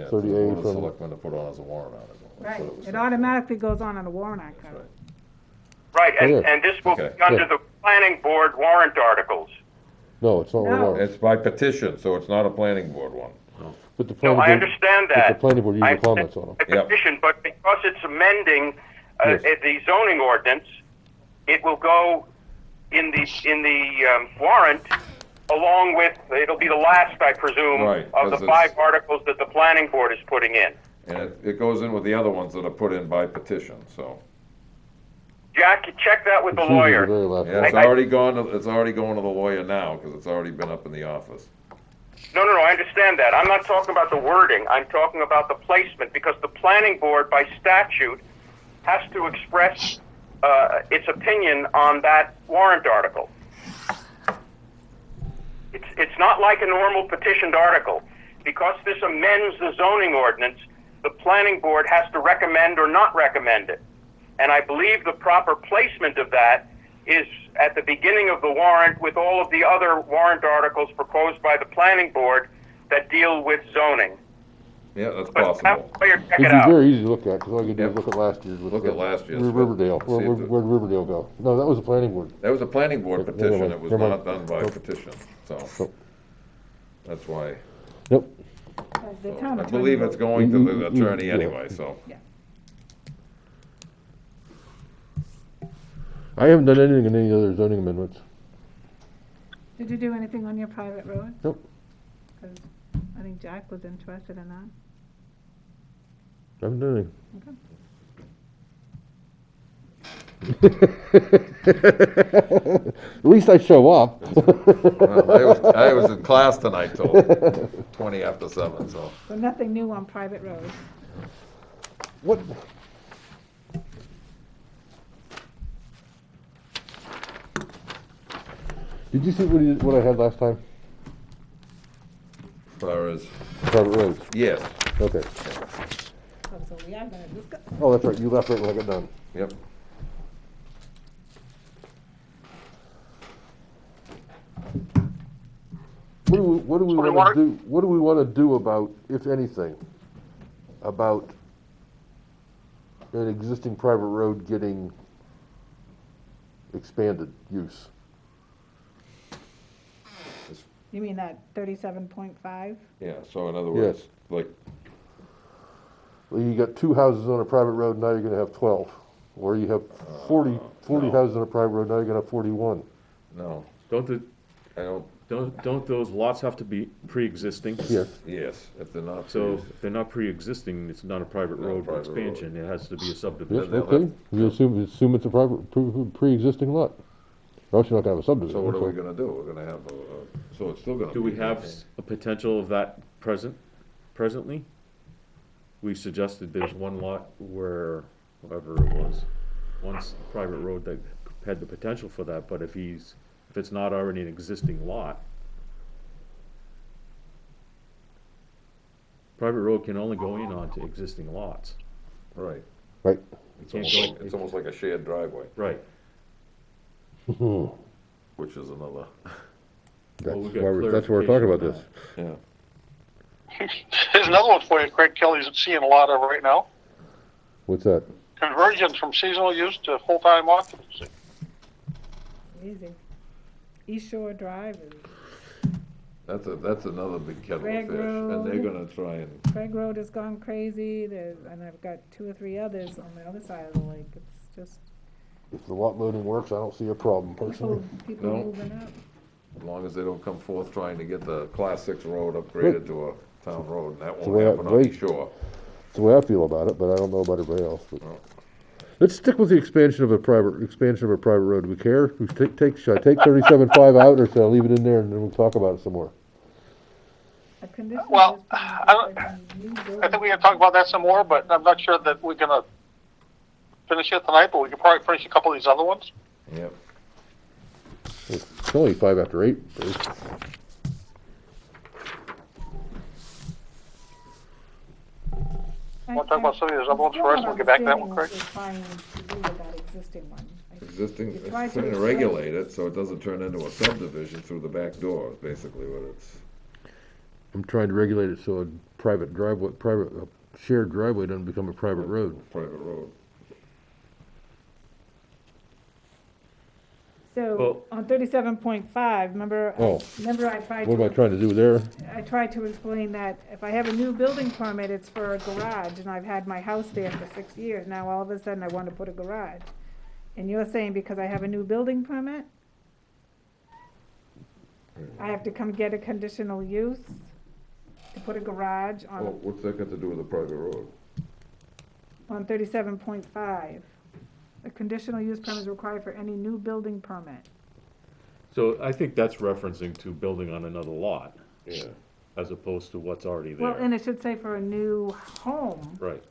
for the 30.38 Board of from, Selectmen to put on as a warrant article. That's Right, what was it saying. automatically goes on a warrant article. That's right. Right, Oh, yeah. and this will be Okay. under Yeah. the planning board warrant articles. no, it's not No. one. It's by petition, so it's not a planning board one. But the No, planning I board, understand but the that. planning board I usually comments on them. a Yep. petition, but because it's amending Yes. the zoning ordinance, it will go in the warrant along with, it'll be the last, I presume, Right, of the 'cause 5 it's- articles that the planning board is putting in. And it goes in with the other ones that are put in by petition, so. Jack, you check that with the It's usually lawyer. the very last Yeah, one. it's already gone, it's already going to the lawyer now, because it's already been up in the office. No, I understand that. I'm not talking about the wording. I'm talking about the placement, because the planning board, by statute, has to express its opinion on that warrant article. It's not like a normal petitioned article. Because this amends the zoning ordinance, the planning board has to recommend or not recommend it. And I believe the proper placement of that is at the beginning of the warrant with all of the other warrant articles proposed by the planning board that deal with zoning. Yeah, that's But possible. have the lawyer check It'd it be out. very easy to look at, because all you do is Yep. look at last year's. with Look the- at last year's. Riverdale, See if the- where'd Riverdale go? No, that was the planning board. That was a planning board Never petition, mind, it was never not mind. done by Nope. petition, so. Nope. That's why, Nope. The so town I attorney believe will- it's going to the Mm, attorney yeah. anyway, so. Yeah. I haven't done anything in any other zoning amendments. Did you do anything on your private road? Nope. 'Cause I think Jack was interested in that. I haven't done anything. At least I show up. Well, I was in class tonight till 20 after 7, so. So nothing new on private roads. What? Did you see what I had last time? As far as, Private roads. yes, Okay. Oh, so we are gonna discuss. Oh, that's right. You left right when I got done. yep. What do we So we want to wanna- do? What do we want to do about, if anything, about an existing private road getting expanded use? You mean that 37.5? Yeah, so in other words, like, Well, you got 2 houses on a private road, now you're gonna have 12. Or you have 40 no. houses on a private road, now you're gonna have 41. no, Don't I don't, don't those lots have to be pre-existing? Yes. yes, if they're not. So if they're not pre-existing, it's not a private Not a road private road. expansion, it has to be a Yes, subdivision. they'll okay. have- You assume it's a private, pre-existing lot. Or else you're not gonna have a subdivision. So what are we gonna do? We're gonna have, so it's still gonna be. Do we have a potential of that presently? We suggested there's one lot where, whatever it was, once private road that had the potential for that, but if it's not already an existing lot, private road can only go in onto existing lots. Right. Right. It's Can't almost go- like, it's almost like a shared driveway, Right. which is another, That's we got that's why we're talking about this. clarification yeah. Here's another one for you, Craig Kelly's seeing a lot of right now. What's that? Conversions from seasonal use to full-time occupancy. Easy. East Shore Drive is, That's another big kettle of Rag fish, and they're Road. gonna try and, Craig Road has gone crazy, and I've got 2 or 3 others on the other side of the lake. It's just If the lot loading works, I don't see a problem personally. people No. moving up. as long as they don't come forth trying to get the class 6 road upgraded to a town road, and that the won't way happen on East Shore. That's the way I feel about it, but I don't know about everybody else. But No. let's stick with the expansion of a private road. Do we care? Should I take 37.5 out, or should I leave it in there and then we'll talk about it some more? A conditional Well, use permit I don't- requires a new I building think we can talk about that some more, but I'm not sure that we're gonna finish it tonight, but we can probably finish a couple of these other ones. Yep. It's only 5 after 8. Bruce. Wanna talk about some of these other ones first, we'll get back to that one, Craig? Trying to do with that existing one. Existing, You it's tried to trying to explain- regulate it so it doesn't turn into a subdivision through the back door, is basically what it's. I'm trying to regulate it so a private driveway, shared driveway doesn't become a private road. Private road. So, Well- on 37.5, remember I tried What am I to, trying to do there? I tried to explain that if I have a new building permit, it's for a garage, and I've had my house there for 6 years, now all of a sudden I want to put a garage. And you're saying because I have a new building permit, I have to come get a conditional use to put a garage Oh, what's that got to do with a private road? on 37.5. A conditional use permit is required for any new building permit. So I think that's referencing to building on another lot, Yeah. as opposed to what's already Well, there. and it should say for a new home, Right.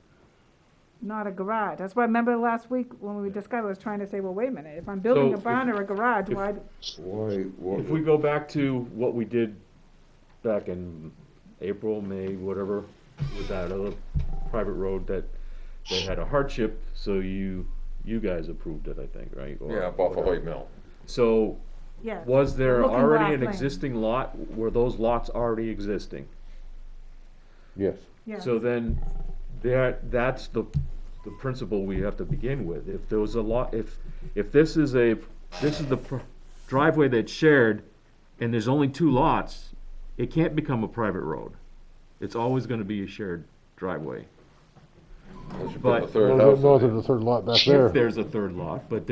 not a garage. That's why, remember last week when we discussed, I was trying to say, well, wait a minute, if I'm building So a barn or a garage, if- why, Why, If we go back to what we did back in April, May, whatever, with that other private road that had a hardship, so you guys approved it, I think, right? Or yeah, Buffalo whatever. Mill. So, yes. was there Looking already Glass an Lane. existing lot? Were those lots already existing? Yes. Yes. So then, that's the principle we have to begin with. If there was a lot, if this is the driveway that's shared, and there's only 2 lots, it can't become a private road. It's always gonna be a shared driveway. Unless you put But- a third No, house no, in there's there. a third lot back there. If there's a third lot, but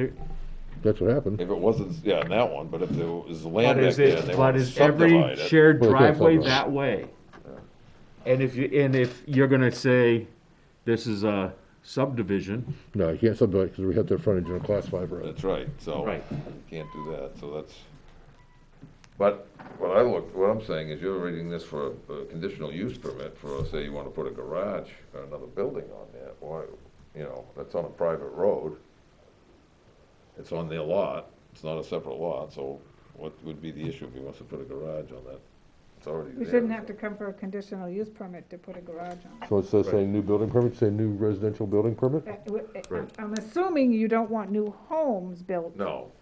That's what happened. If it wasn't, yeah, in that one, but if there was land But back is there and they but want to is every subdivide it. shared Well, they can't driveway subdivide. that way? And if you're gonna say this is a subdivision, No, you can't subdivide because we have their frontage on a class 5 road. That's right, so Right. you can't do that, so that's, but what I'm saying is you're reading this for a conditional use permit for, say you want to put a garage or another building on there, why, you know, that's on a private road. It's on their lot, it's not a separate lot, so what would be the issue if he wants to put a garage on that? It's already there. We shouldn't have to come for a conditional use permit to put a garage on. So instead of saying new building permit, say new residential building permit? Right. I'm assuming you don't want new homes built. No.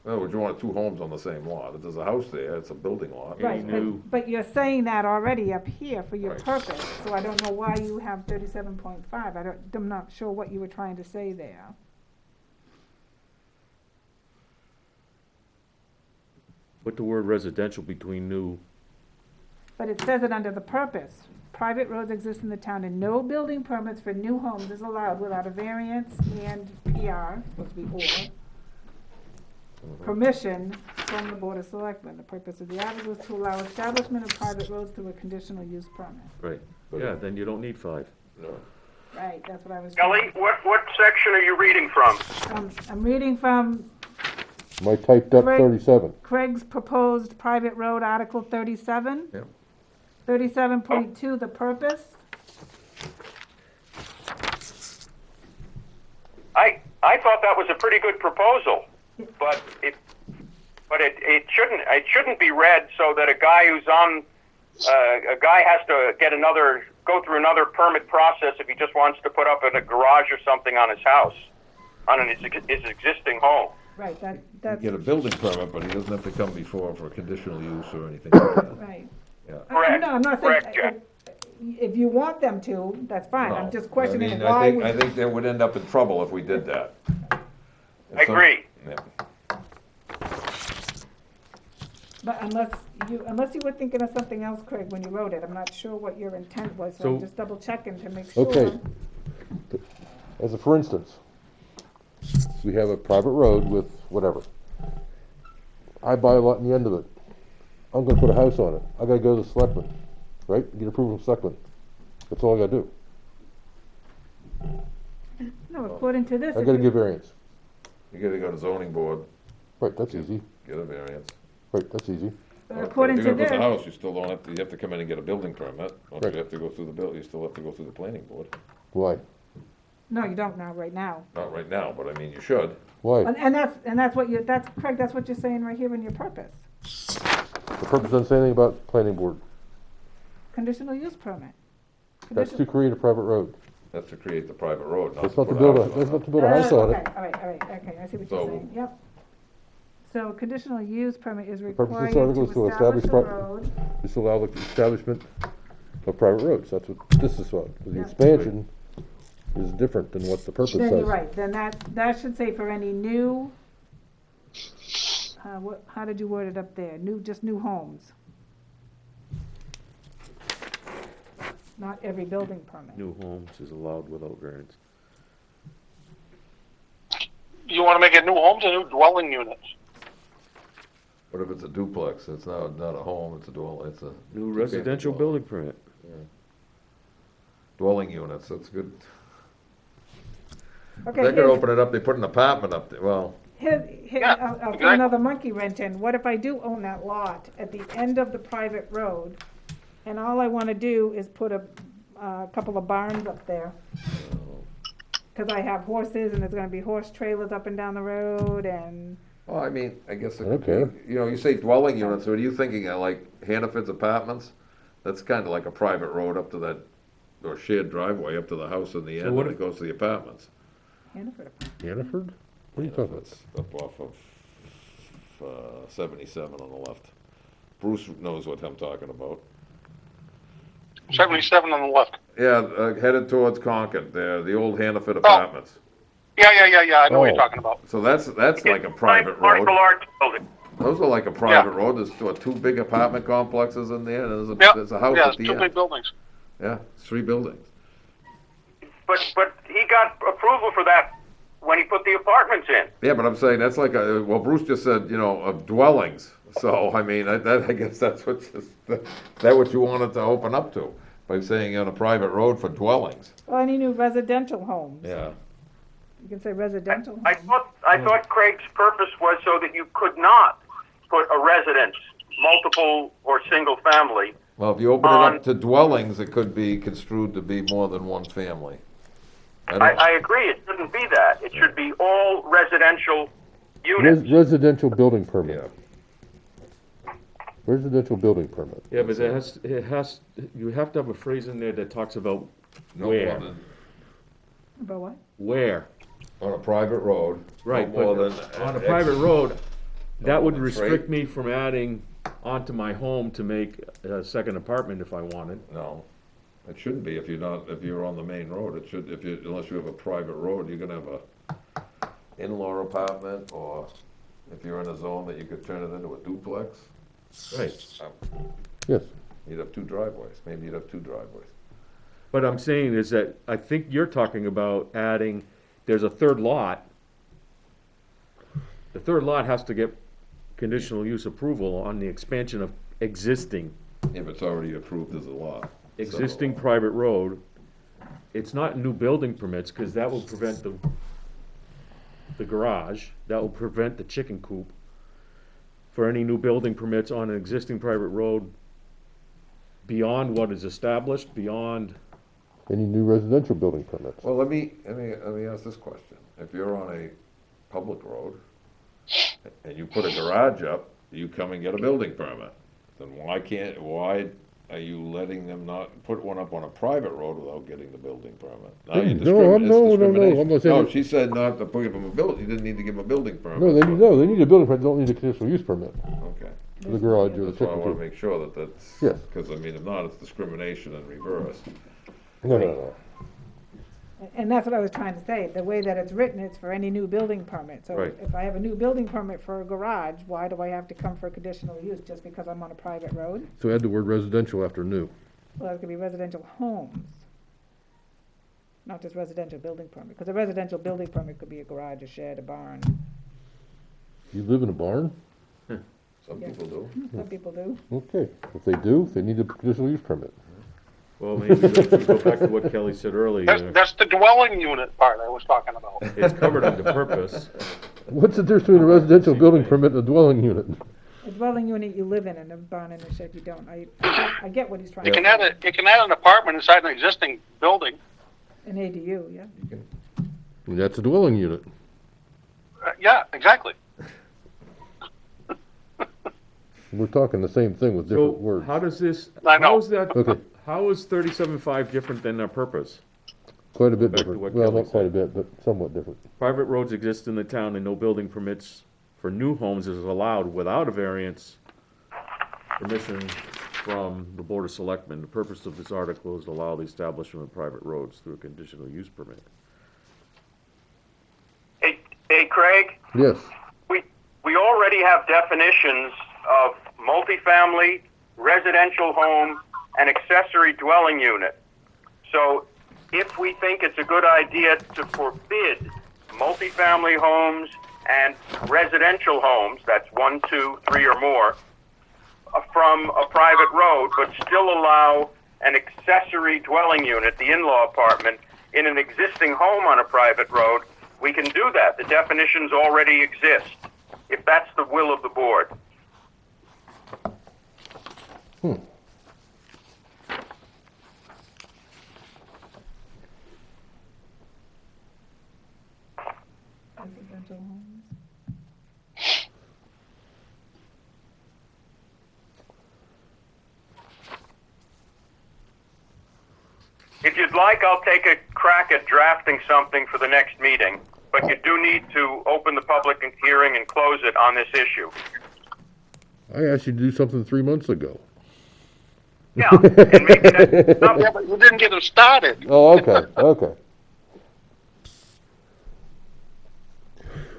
In other words, you want 2 homes on the same lot. If there's a house there, it's a building lot. Right, new- but you're saying that already up here for your Right. purpose, so I don't know why you have 37.5. I'm not sure what you were trying to say there. put the word residential between new, But it says it under the purpose. Private roads exist in the town and no building permits for new homes is allowed without a variance and PR, supposed to be or, permission from the Board of Selectmen. The purpose of the article is to allow establishment of private roads through a conditional use permit. right, yeah, then you don't need 5. No. Right, that's what I was. Kelly, what section are you reading from? I'm reading from My typed up Right. 37. Craig's proposed private road, Article 37. Yep. 37.2, the purpose. I thought that was a pretty good proposal, but it shouldn't be read so that a guy who's on a guy has to go through another permit process if he just wants to put up a garage or something on his house, on his existing home. Right, that's, Get a building permit, but he doesn't have to come before for conditional use or anything like that. right. Yeah. Correct. No, I'm not saying, Correct, Jack. if you want them to, that's fine. No. I'm just questioning I mean, why I think that would end up in trouble if we did that. I agree. Yeah. But unless you were thinking of something else, Craig, when you wrote it, I'm not sure what your intent was, so I'm So- just double checking to make sure. Okay. As a for instance, we have a private road with whatever. I buy a lot in the end of it. I'm gonna put a house on it. I gotta go to the selectmen, right? Get approval from selectmen. That's all I gotta do. No, according to this. I if gotta you- give variance. You gotta go to zoning board, Right, that's easy. get a variance. Right, that's easy. But But according if to you're gonna put this, the house, you still don't have to, you have to come in and get a building permit. Don't Right. you have to go through the you still have to go through the planning board. Why? no, you don't now, right now. Not right now, but I mean, you should. Why? And that's what Craig, that's what you're saying right here in your purpose. The purpose doesn't say anything about planning board. Conditional use permit. That's to Condition- create a private road. That's to create the private road, not That's to not to put build a, house on that's it. not to build a house on Okay, it. all right, okay, I see what So- you're saying, yep. So conditional use permit is purpose of this required article is to to establish establish a pro- road. Just allow the establishment of private roads. That's what this is about. The Yeah. expansion is different than what the purpose Then you're says. right, then that should say for any new, how did you word it up there? Just new homes. Not every building permit. new homes is allowed without variance. You wanna make it new homes or new dwelling units? What if it's a duplex? It's not a home, it's a it's a. New two-family residential dwelling. building permit. Dwelling units, that's good. Okay, They could open it up, they put an apartment up there, well, Here, Yeah, I'll throw exactly. another monkey wrench in. What if I do own that lot at the end of the private road, and all I wanna do is put a couple of barns up there? Cause I have horses, and there's gonna be horse trailers up and down the road, and, well, I mean, I guess, it- Okay. you know, you say dwelling units, what are you thinking of, like Hannaford's Apartments? That's kinda like a private road up to that, or shared driveway up to the house in the end, what and it goes to the apartments. Hannaford. Hannaford? What are you talking about? That's up off of 77 on the left. Bruce knows what I'm talking about. 77 on the left. Yeah, headed towards Concord, the old Hannaford Apartments. Yeah, I know what you're Oh. talking about. So that's like a private road. Martial arts building. Those are like a private road. There's 2 big apartment complexes in there, and Yeah, there's a house yeah, at it's the 2 big end. buildings. Yeah, it's 3 buildings. But he got approval for that when he put the apartments in. Yeah, but I'm saying that's like well, Bruce just said, of dwellings. So, I mean, I guess that's what you wanted to open up to, by saying on a private road for dwellings. Well, any new residential homes. Yeah. You can say residential. I thought Craig's purpose was so that you could not put a residence, multiple or single family. Well, if you open it up to dwellings, it could be construed to be more than one family. I agree, it shouldn't be that. It should be all residential units. Residential building permit. Yeah. Residential building permit. Yeah, but you have to have a phrase in there that talks about No where. more About what? Where, than, on a private road. right, No more but than on a X. private road, that more would than restrict three. me from adding onto my home to make a second apartment if I wanted. No, it shouldn't be if you're on the main road. It should, unless you have a private road, you're gonna have a in-law apartment, or if you're in a zone that you could turn it into a duplex. Right. Yes. You'd have two driveways, maybe you'd have two driveways. What I'm saying is that I think you're talking about adding, there's a third lot. The third lot has to get conditional use approval on the expansion of existing If it's already approved as a lot. existing private road. It's not new building permits, because that will prevent the garage, that will prevent the chicken coop. For any new building permits on an existing private road beyond what is established, beyond, Any new residential building permits. Well, let me ask this question. If you're on a public road and you put a garage up, you come and get a building permit. Then why are you letting them not put one up on a private road without getting the building permit? Now you're No, it's no, discrimination. I'm not saying No, she said not to put him a building, you didn't need to give him a building permit. No, they need a building permit, they don't need a conditional use permit Okay. for the garage or the That's why I chicken wanna coop. make sure that's, Yes. because I mean, if not, it's discrimination in reverse. No. And that's what I was trying to say, the way that it's written, it's for any new building permit. So Right. if I have a new building permit for a garage, why do I have to come for conditional use just because I'm on a private road? So add the word residential after new. Well, that's gonna be residential homes, not just residential building permit, because a residential building permit could be a garage, a shed, a barn. You live in a barn? Some Yeah. people do. Some people do. Okay, if they do, they need a conditional use permit. well, maybe we go back to what Kelly said earlier. That's the dwelling unit part I was talking about. It's covered under purpose. What's the difference between a residential building permit and a dwelling unit? A dwelling unit you live in, and a barn and a shed you don't. I get what he's trying You to can add say. you can add an apartment inside an existing building. An ADU, yeah. And that's a dwelling unit. Yeah, exactly. We're talking the same thing with So different words. how does this, I know. how is that, Okay. how is 37.5 different than our purpose? Quite a bit Back to different. what Well, Kelly not quite a said. bit, but somewhat different. Private roads exist in the town and no building permits for new homes is allowed without a variance permission from the Board of Selectmen. The purpose of this article is to allow the establishment of private roads through a conditional use permit. Hey, Craig, Yes, we already have definitions of multifamily, residential home, and accessory dwelling unit. So if we think it's a good idea to forbid multifamily homes and residential homes, that's 1, 2, 3 or more, from a private road, but still allow an accessory dwelling unit, the in-law apartment, in an existing home on a private road, we can do that. The definitions already exist, if that's the will of the board. Residential homes. If you'd like, I'll take a crack at drafting something for the next meeting, but you do need to open the public hearing and close it on this issue. I asked you to do something 3 months ago. Yeah, and maybe that's Yeah, but you didn't get them started. Oh, okay, okay.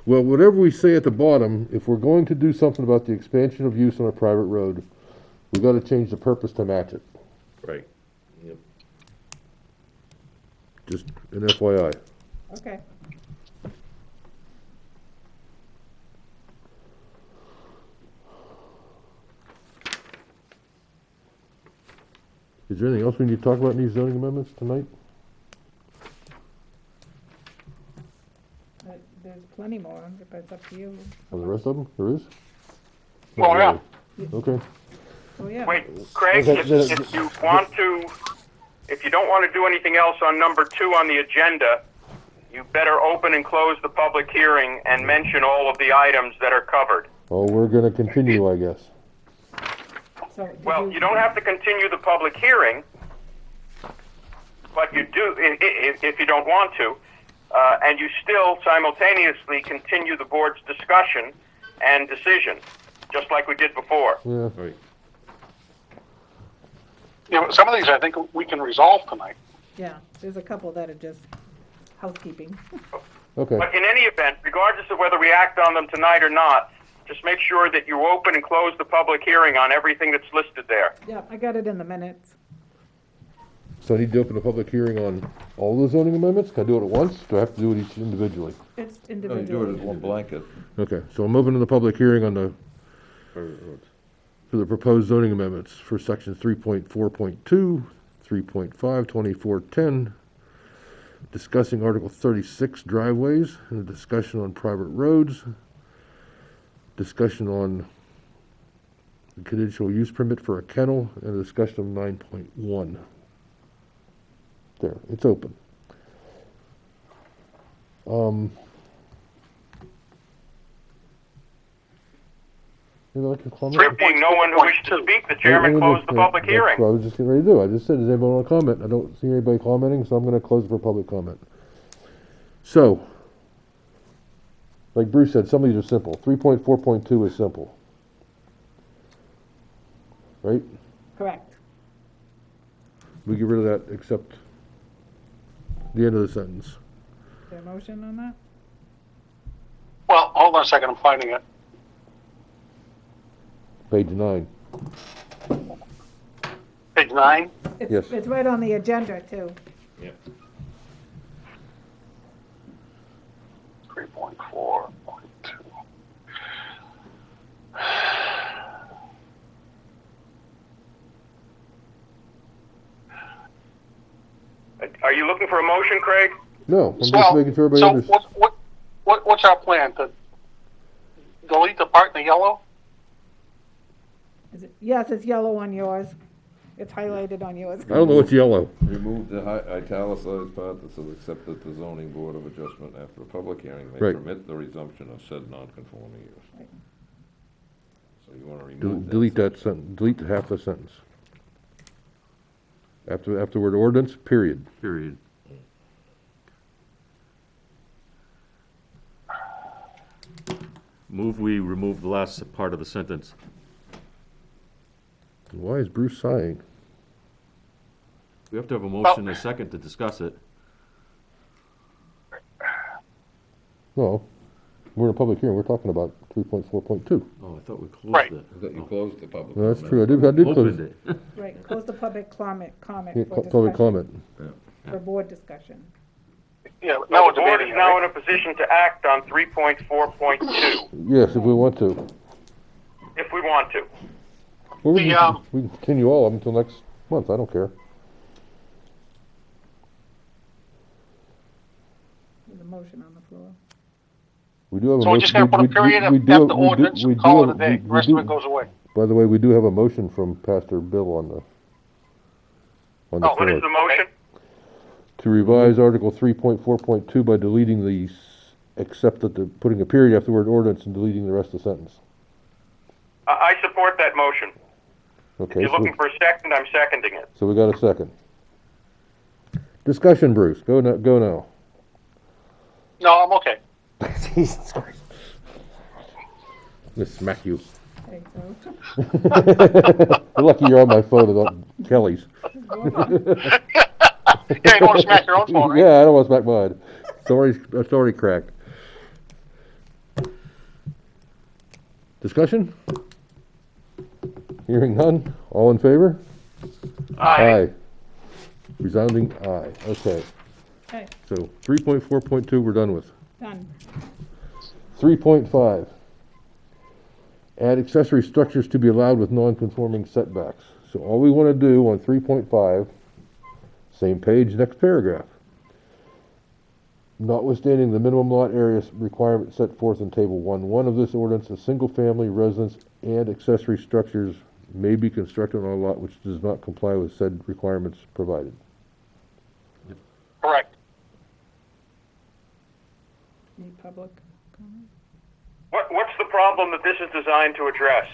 Well, whatever we say at the bottom, if we're going to do something about the expansion of use on a private road, we gotta change the purpose to match it. Right. Yep. Just an FYI. Okay. there anything else we need to talk about in these zoning amendments tonight? There's plenty more, but it's up to you. On the rest of them, there is? Well, yeah. Okay. Oh, yeah. Wait, Craig, Okay, if you want to, if you don't want to do anything else on number 2 on the agenda, you better open and close the public hearing and mention all of the items that are covered. Oh, we're gonna continue, I guess. So, did Well, you don't have to continue the public hearing, but you do, if you don't want to, and you still simultaneously continue the board's discussion and decision, just like we did before. Yeah, Right. You know, some of these I think we can resolve tonight. Yeah, there's a couple that are just housekeeping. okay. But in any event, regardless of whether we act on them tonight or not, just make sure that you open and close the public hearing on everything that's listed there. Yeah, I got it in the minutes. So I need to open a public hearing on all the zoning amendments? Can I do it at once? Do I have to do it each individually? It's No, you do it individual. as one blanket. Okay, so I'm opening the public hearing on the, Private roads. for the proposed zoning amendments for sections 3.4.2, 3.5, 2410, discussing Article 36 driveways, and a discussion on private roads, discussion on the conditional use permit for a kennel, and a discussion of 9.1. There, it's open. Anybody like to comment? There being no one who wishes to speak, the chairman closed the public That's hearing. what I was just getting ready to do. I just said, does anybody want to comment? I don't see anybody commenting, so I'm going to close it for public comment. So, like Bruce said, some of these are simple. 3.4.2 is simple. Right? Correct. We get rid of that except the end of the sentence. Is there a motion on that? Well, hold on a second, I'm finding it. Page 9. Page 9. Yes. It's right on the agenda, too. Yeah. 3.4.2. Are you looking for a motion, Craig? No, I'm just Well, making sure everybody so understands. what's our plan? To delete the part in the yellow? Is it, yes, it's yellow on yours. It's highlighted on yours. I don't know what's yellow. Remove the italicized part that says, except that the zoning board of adjustment after a public hearing may Right. permit the resumption of said non-conforming use. Right. So you wanna remove that. Delete that sentence, delete half the sentence. After the word ordinance, period. Period. Move we remove the last part of the sentence. Why is Bruce sighing? We have to have a motion and a second to discuss it. No, we're in a public hearing, we're talking about 3.4.2. Oh, I thought we Right. closed it. I thought you closed the public. No, that's comment. true, I did close. Opened it. Right, close the public comment Yeah, for public discussion, comment. for board discussion. Yeah, No, now the board is debating, now right? in a position to act on 3.4.2, Yes, if we want to. if we want to. Well, we The, can we can continue all of them until next month, I don't care. There's a motion on the floor. We do have a So we're motion. just gonna put a period after the ordinance and call it a day. The rest of it goes away. By the way, we do have a motion from Pastor Bill on the Oh, What is the floor. motion? To revise Article 3.4.2 by deleting the, except that the, putting a period after the word ordinance and deleting the rest of the sentence. I support that motion. If Okay, you're so, looking for a second, I'm seconding it. so we got a second. Discussion, Bruce, go now, go now. No, I'm okay. Jesus Christ. I'm gonna smack you. Okay, so, You're lucky you're on my phone and not Kelly's. Yeah, you don't want to smack your own phone, right? Yeah, I don't want to smack mine. It's already cracked. Discussion? Hearing none, all in favor? Aye. Resounding aye, okay. okay, So 3.4.2 we're done with. done. 3.5. Add accessory structures to be allowed with non-conforming setbacks. So all we want to do on 3.5, same page, next paragraph. Notwithstanding the minimum lot area requirement set forth in Table 1.1 of this ordinance, a single-family residence and accessory structures may be constructed on a lot which does not comply with said requirements provided. Correct. Any public comment? What's the problem that this is designed to address?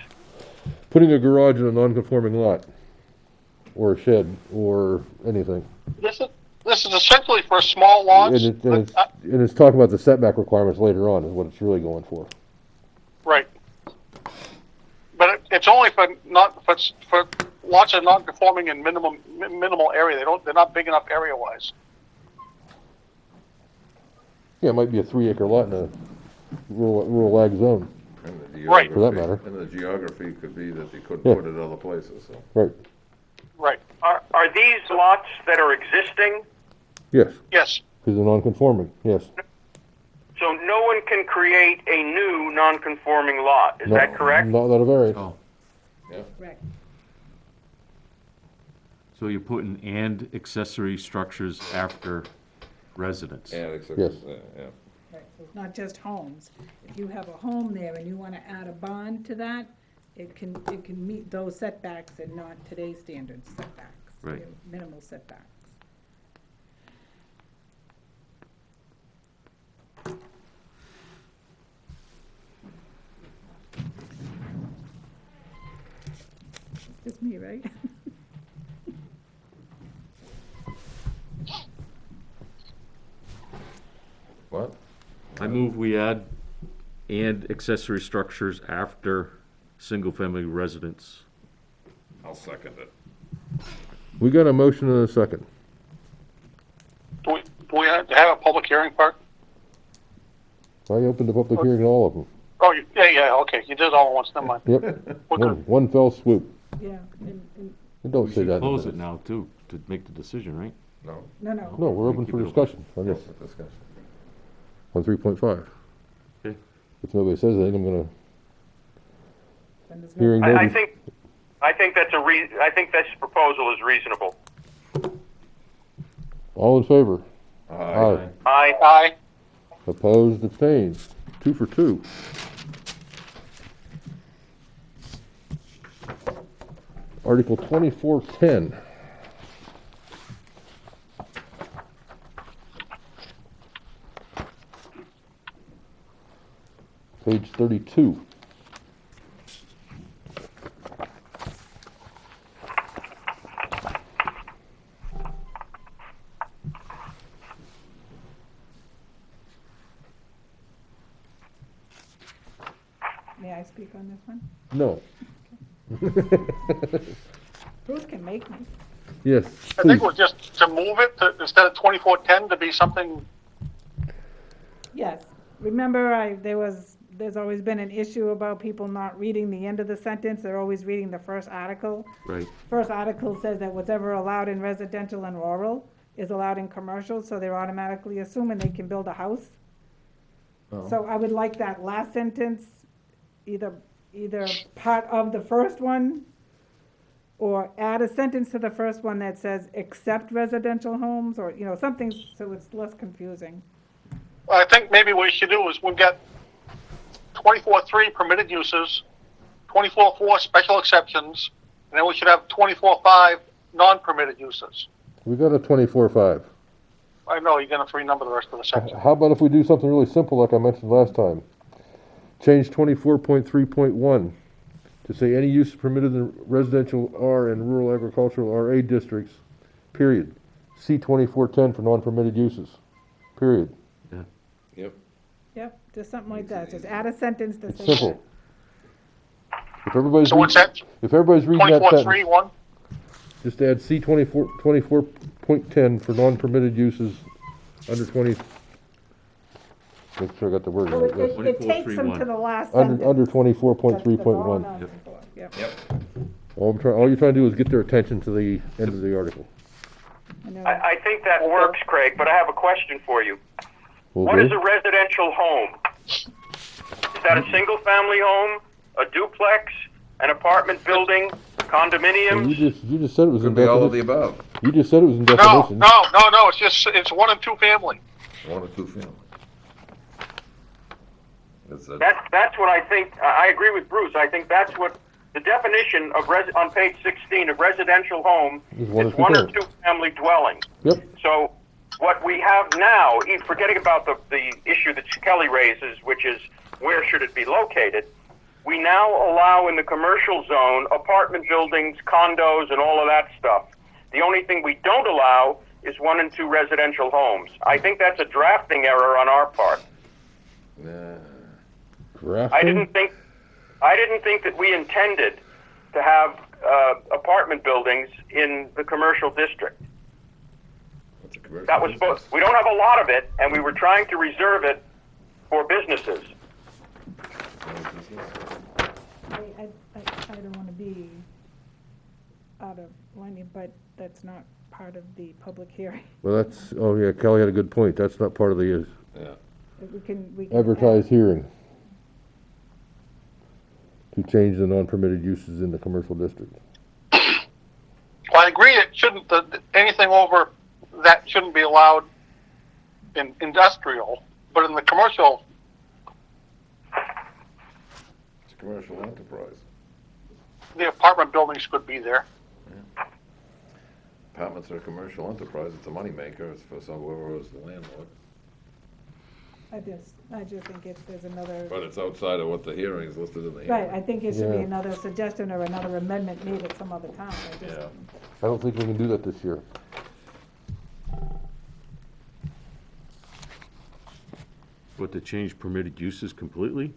Putting a garage in a non-conforming lot, or a shed, or anything. This is essentially for small lots. And it's talking about the setback requirements later on, is what it's really going for. Right. But it's only for lots of non-conforming and minimal area. They're not big enough area-wise. Yeah, it might be a 3-acre lot in a rural ag zone. And the Right. For that matter. And the geography could be that they couldn't Yeah. put it other places, so. Right, Right. Are these lots that are existing? yes, Yes. because they're non-conforming, yes. So no one can create a new non-conforming lot, is No- that correct? Not without a variance. Oh, Correct. so you're putting and accessory structures after residence. And except, Yes. yeah. Right, so it's not just homes. If you have a home there and you want to add a bond to that, it can meet those setbacks and not today's standards setbacks. Right. Minimal setbacks. It's me, right? What? I move we add and accessory structures after single-family residence. I'll second it. We got a motion and a second. Do we have to have a public hearing part? I opened the public hearing on all of them. Oh, yeah, okay. You did it all at once. Never mind. Yep, We're good. one fell swoop. Yeah, and, It don't We say should that. in the close it minutes. now, too, to make the decision, right? No. no. No, we're open Keep for it discussion on this, Discussion. on 3.5. Okay. If nobody says anything, I'm gonna, Then there's no- hearing I nobody. think I think this proposal is reasonable. All in favor? Aye. Aye. Opposed, abstained, 2 for 2. Article 2410. Page 32. May I speak on this one? No. Bruce can make me. Yes, I think please. it was just to move it to, instead of 2410 to be something. Yes, remember, there's always been an issue about people not reading the end of the sentence, they're always reading the first article. Right. First article says that whatever allowed in residential and rural is allowed in commercial, so they're automatically assuming they can build a house. So I would like that last sentence, either part of the first one, or add a sentence to the first one that says, except residential homes, or, something, so it's less confusing. I think maybe what we should do is we've got 24.3 permitted uses, 24.4 special exceptions, and then we should have 24.5 non-permitted uses. We got a 24.5. I know you're going to renumber the rest of the section. How about if we do something really simple like I mentioned last time? Change 24.3.1 to say any use permitted in residential R and rural agricultural RA districts, period. See 2410 for non-permitted uses, period. Yep. Yep, just something like that, just add a sentence that says. Simple. If everybody's, So what's that? if everybody's reading that 24.3, sentence, 1? just add C 24.10 for non-permitted uses under 20, make sure I got the word Well, right, yes. it takes them to the last Under sentence. 24.3.1. That's all I'm asking for. Yep. Yep. All you're trying to do is get their attention to the end of the article. I know. I think that works, Craig, but I have a question for you. What Okay? is a residential home? Is that a single-family home, a duplex, an apartment building, Well, condominiums. you just said it was in Could be all of the definition. above, You just said it was in No, definition. no, it's 1 and 2 family. 1 or 2 family. It's a, That's what I think. I agree with Bruce. I think that's what the definition of on page 16 of residential home Is is 1 or 2 1 or family. 2 family dwelling. Yep. So what we have now, forgetting about the issue that Kelly raises, which is where should it be located, we now allow in the commercial zone apartment buildings, condos, and all of that stuff. The only thing we don't allow is 1 and 2 residential homes. I think that's a drafting error on our part. Drafting? I didn't think that we intended to have apartment buildings in the commercial district. it's a commercial That was business. supposed. We don't have a lot of it, and we were trying to reserve it for businesses. I don't want to be out of line, but that's not part of the public hearing. Well, that's, oh yeah, Kelly had a good point. That's not part of the Yeah. We can advertised hearing to change the non-permitted uses in the commercial district. Well, I agree, it shouldn't, anything over that shouldn't be allowed in industrial, but in the commercial, It's a commercial enterprise. the apartment buildings could be there. Apartments are a commercial enterprise, it's a moneymaker, it's for whoever is the landlord. I just think there's another, But it's outside of what the hearing is listed in the right, hearing. I think it should be Yeah. another suggestion or another amendment made at some other time. Yeah. I don't think we can do that this year. What, to change permitted uses completely?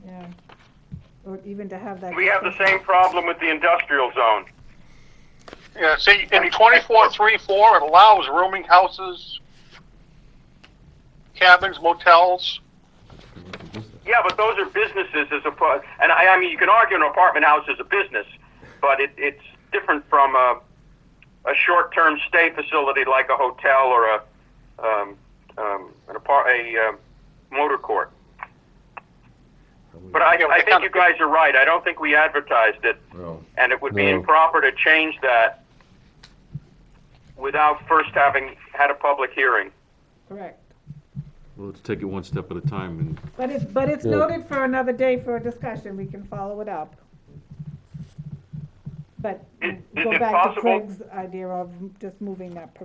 Yeah, or even to have that. We have the same problem with the industrial zone. Yeah, see, in 2434, it allows rooming houses, cabins, motels. Yeah, but those are businesses as opposed, and I mean, you can argue an apartment house is a business, but it's different from a short-term stay facility like a hotel or a motor court. But I think you guys are right. I don't think we advertised it, No. and it would be No. improper to change that without first having had a public hearing. Correct. Well, let's take it one step at a time and But it's Yeah. noted for another day for a discussion, we can follow it up. But Is go it back to possible- Craig's idea of just moving that,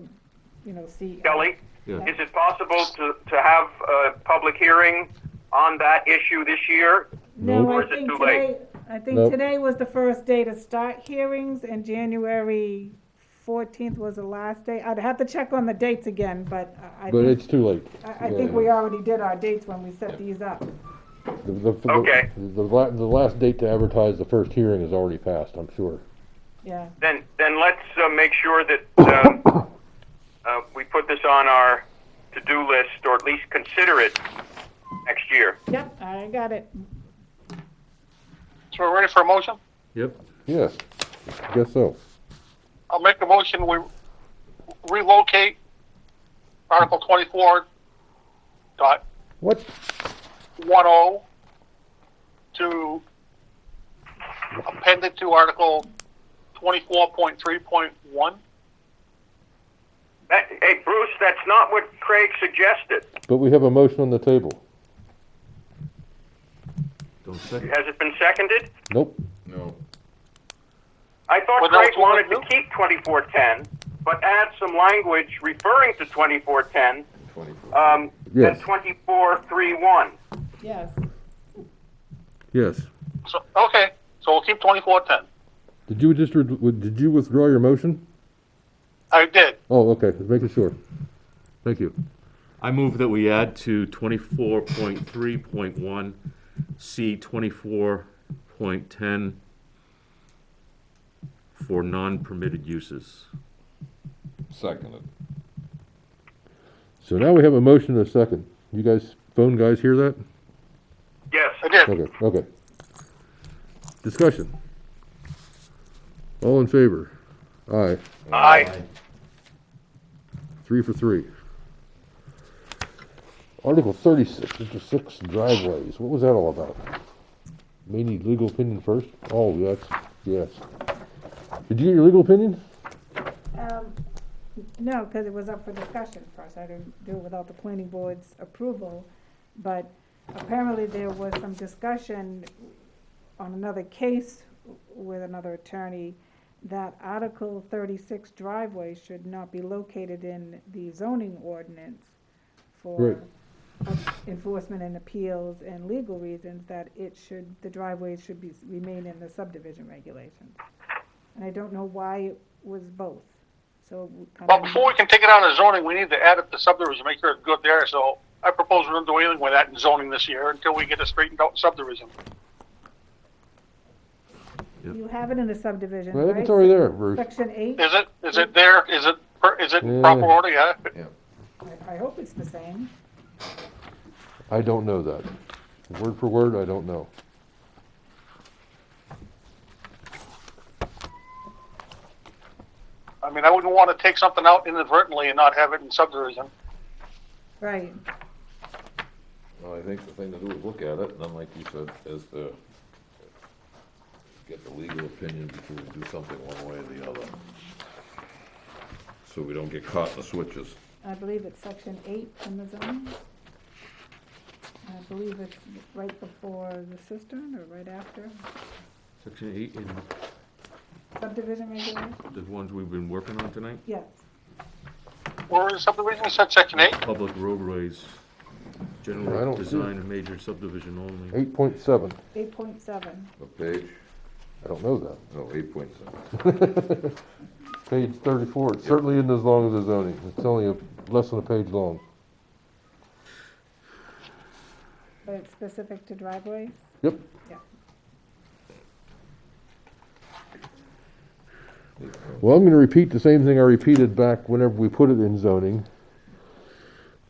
see. Kelly, Yeah. is it possible to have a public hearing on that issue this year? No, Or I is it think too late? today, I think Nope. today was the first day to start hearings, and January 14th was the last day. I'd have to check on the dates again, but I But think, it's too late. I think we already did our dates when we set these up. Okay. The last date to advertise the first hearing is already passed, I'm sure. Yeah, Then let's make sure that we put this on our to-do list, or at least consider it next year. yep, I got it. So we're ready for a motion? Yep. Yes, I guess so. I'll make a motion, we relocate Article 24.10 What? to append it to Article 24.3.1. Hey, Bruce, that's not what Craig suggested. But we have a motion on the table. Don't second. Has it been seconded? Nope. No. I thought Well, Craig that's what wanted we to do. keep 2410, but add some language referring to 2410 24. Yes. and 2431. Yes, Yes. So, okay, so we'll keep 24.10. Did you withdraw your motion? I did. Oh, okay, making sure. Thank you. I move that we add to 24.3.1, C 24.10 for non-permitted uses. Seconded. So now we have a motion and a second. You guys, phone guys, hear that? Yes. I did. Okay, okay. Discussion. All in favor? Aye. Aye. 3 for 3. Article 36, District 6 driveways. What was that all about? May need legal opinion first? Oh, that's Yes. Did you get your legal opinion? No, because it was up for discussion first. I didn't do it without the planning board's approval. But apparently there was some discussion on another case with another attorney that Article 36 driveway should not be located in the zoning ordinance for enforcement and appeals and legal reasons, that the driveway should remain in the subdivision regulations. And I don't know why it was both. So Well, before we can take it out of zoning, we need to add it to subdivision, make sure it's good there. So I propose we don't do anything with that in zoning this year until we get it straightened out in subdivision. you have it in the subdivision, I think right? it's already there, Bruce. Section 8? Is it? Is it there? Is it in Yeah. proper order? Yeah. I hope it's the same. I don't know that. Word for word, I don't know. I mean, I wouldn't want to take something out inadvertently and not have it in subdivision. Right. Well, I think the thing to do is look at it, and then like you said, is to get the legal opinion before we do something one way or the other. So we don't get caught in the switches. I believe it's section 8 in the zoning. I believe it's right before the cistern or right after Section 8 in subdivision regulations. the ones we've been working on tonight? Yes. Where is subdivision? You said section 8? Public roadways, I general don't see design and major subdivision only. 8.7. 8.7. What page? I don't know that. Oh, 8.7. Page 34. It certainly isn't as long as the zoning. It's only less than a page long. But it's specific to driveways? Yep. Yeah. Well, I'm going to repeat the same thing I repeated back whenever we put it in zoning,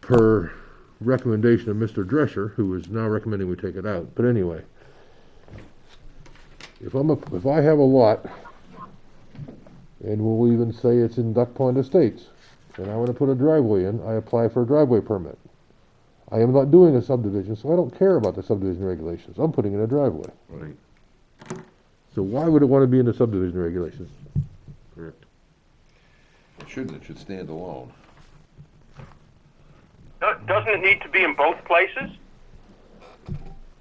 per recommendation of Mr. Drescher, who is now recommending we take it out. But anyway, if I have a lot, and we'll even say it's in Duck Pond Estates, and I want to put a driveway in, I apply for a driveway permit. I am not doing a subdivision, so I don't care about the subdivision regulations. I'm putting in a driveway. Right, So why would it want to be in the subdivision regulations? correct. It shouldn't, it should stand alone. Doesn't it need to be in both places?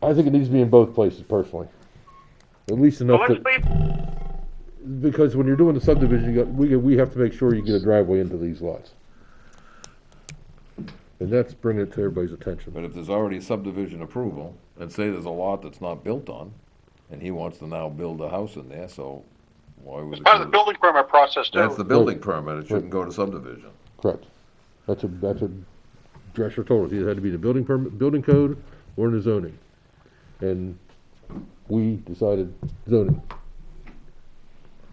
I think it needs to be in both places personally. At least So enough let's that, leave, because when you're doing the subdivision, we have to make sure you get a driveway into these lots. And that's bringing it to everybody's attention. But if there's already subdivision approval, and say there's a lot that's not built on, and he wants to now build a house in there, so why would It's it? part of the building permit process too. That's the building permit, it shouldn't go to subdivision. Correct. That's a Drescher told us. It had to be the building permit, building code, or in the zoning. And we decided zoning.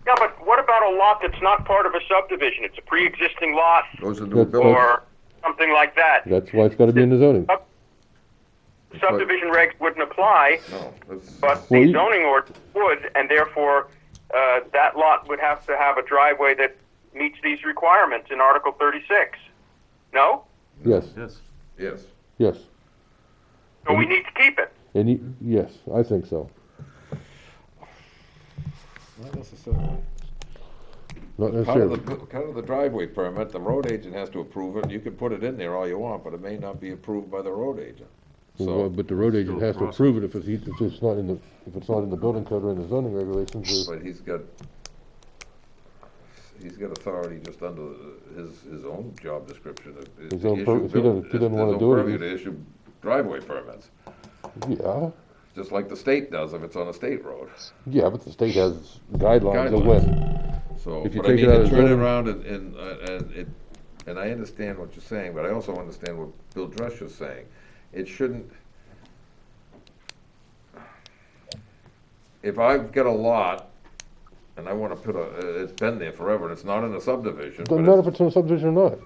yeah, but what about a lot that's not part of a subdivision? It's a pre-existing lot Goes into a That's- building. or something like that. That's why it's gotta be in the zoning. Subdivision regs wouldn't apply, No, that's, but Well, the you- zoning ordinance would, and therefore, that lot would have to have a driveway that meets these requirements in Article 36. No? Yes, Yes. yes. yes. So we need to keep it. And yes, I think so. Not necessarily. Not Part of necessarily. the driveway permit, the road agent has to approve it, and you can put it in there all you want, but it may not be approved by the road agent. Well, So, but the road agent Still a has to process. approve it if it's not in the building code or in the zoning regulations. but he's got authority just under his own job description. His own if he doesn't wanna do it, Purview to issue driveway permits, Yeah, just like the state does if it's on a state road. yeah, but the state has guidelines of when. So, If you but I take it mean, out to of turn it zoning- around and I understand what you're saying, but I also understand what Bill Drescher's saying. It shouldn't, if I've got a lot and I wanna put it's been there forever and it's not in a subdivision, but Doesn't matter if it's it's in a subdivision or not.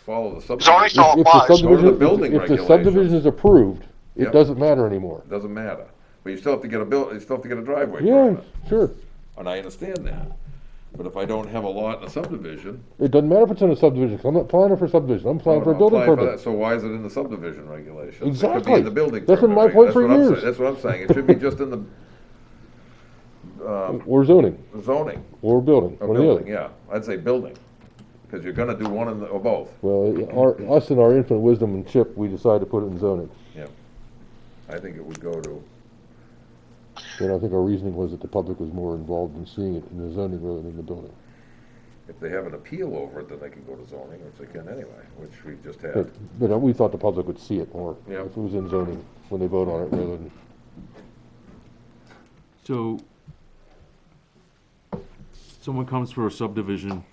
follow the Zoning subdivision, still If the applies. subdivision, building if the subdivision regulations. is approved, it Yep. doesn't matter anymore. doesn't matter. But you still have to get a driveway Yeah, permit. sure. And I understand that. But if I don't have a lot in a subdivision. It doesn't matter if it's in a subdivision, 'cause I'm not applying for subdivision, I'm applying for a I'm building applying for permit. that, so why is it in the subdivision regulations? It could be Exactly. in the building That's been permit my point That's for what I'm years. saying. That's what I'm saying. It should be just in the Or zoning, zoning, or building, or one or the building, other. yeah, I'd say building, because you're gonna do one or both, Well, us in our infinite wisdom and Chip, we decided to put it in zoning. yeah. I think it would go to, And I think our reasoning was that the public was more involved in seeing it in the zoning rather than the building. if they have an appeal over it, then they can go to zoning, which they can anyway, which we just But, had. but we thought the public would see it more Yeah. if it was in zoning when they vote on it rather than, So, someone comes for a subdivision,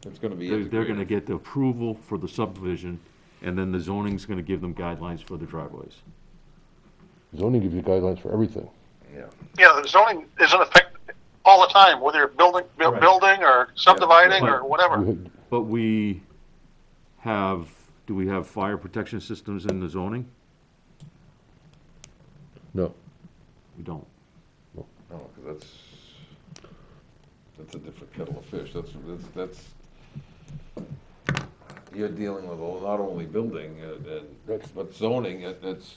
It's gonna be they're gonna integrated. get the approval for the subdivision, and then the zoning's gonna give them guidelines for the driveways. zoning gives you guidelines for everything. Yeah, Yeah, the zoning is in effect all the time, whether you're building or subdividing Yeah. or whatever. But do we have fire protection systems in the zoning? No. We don't. no, 'cause that's a different kettle of fish, that's, you're dealing with not only building, but zoning, it's,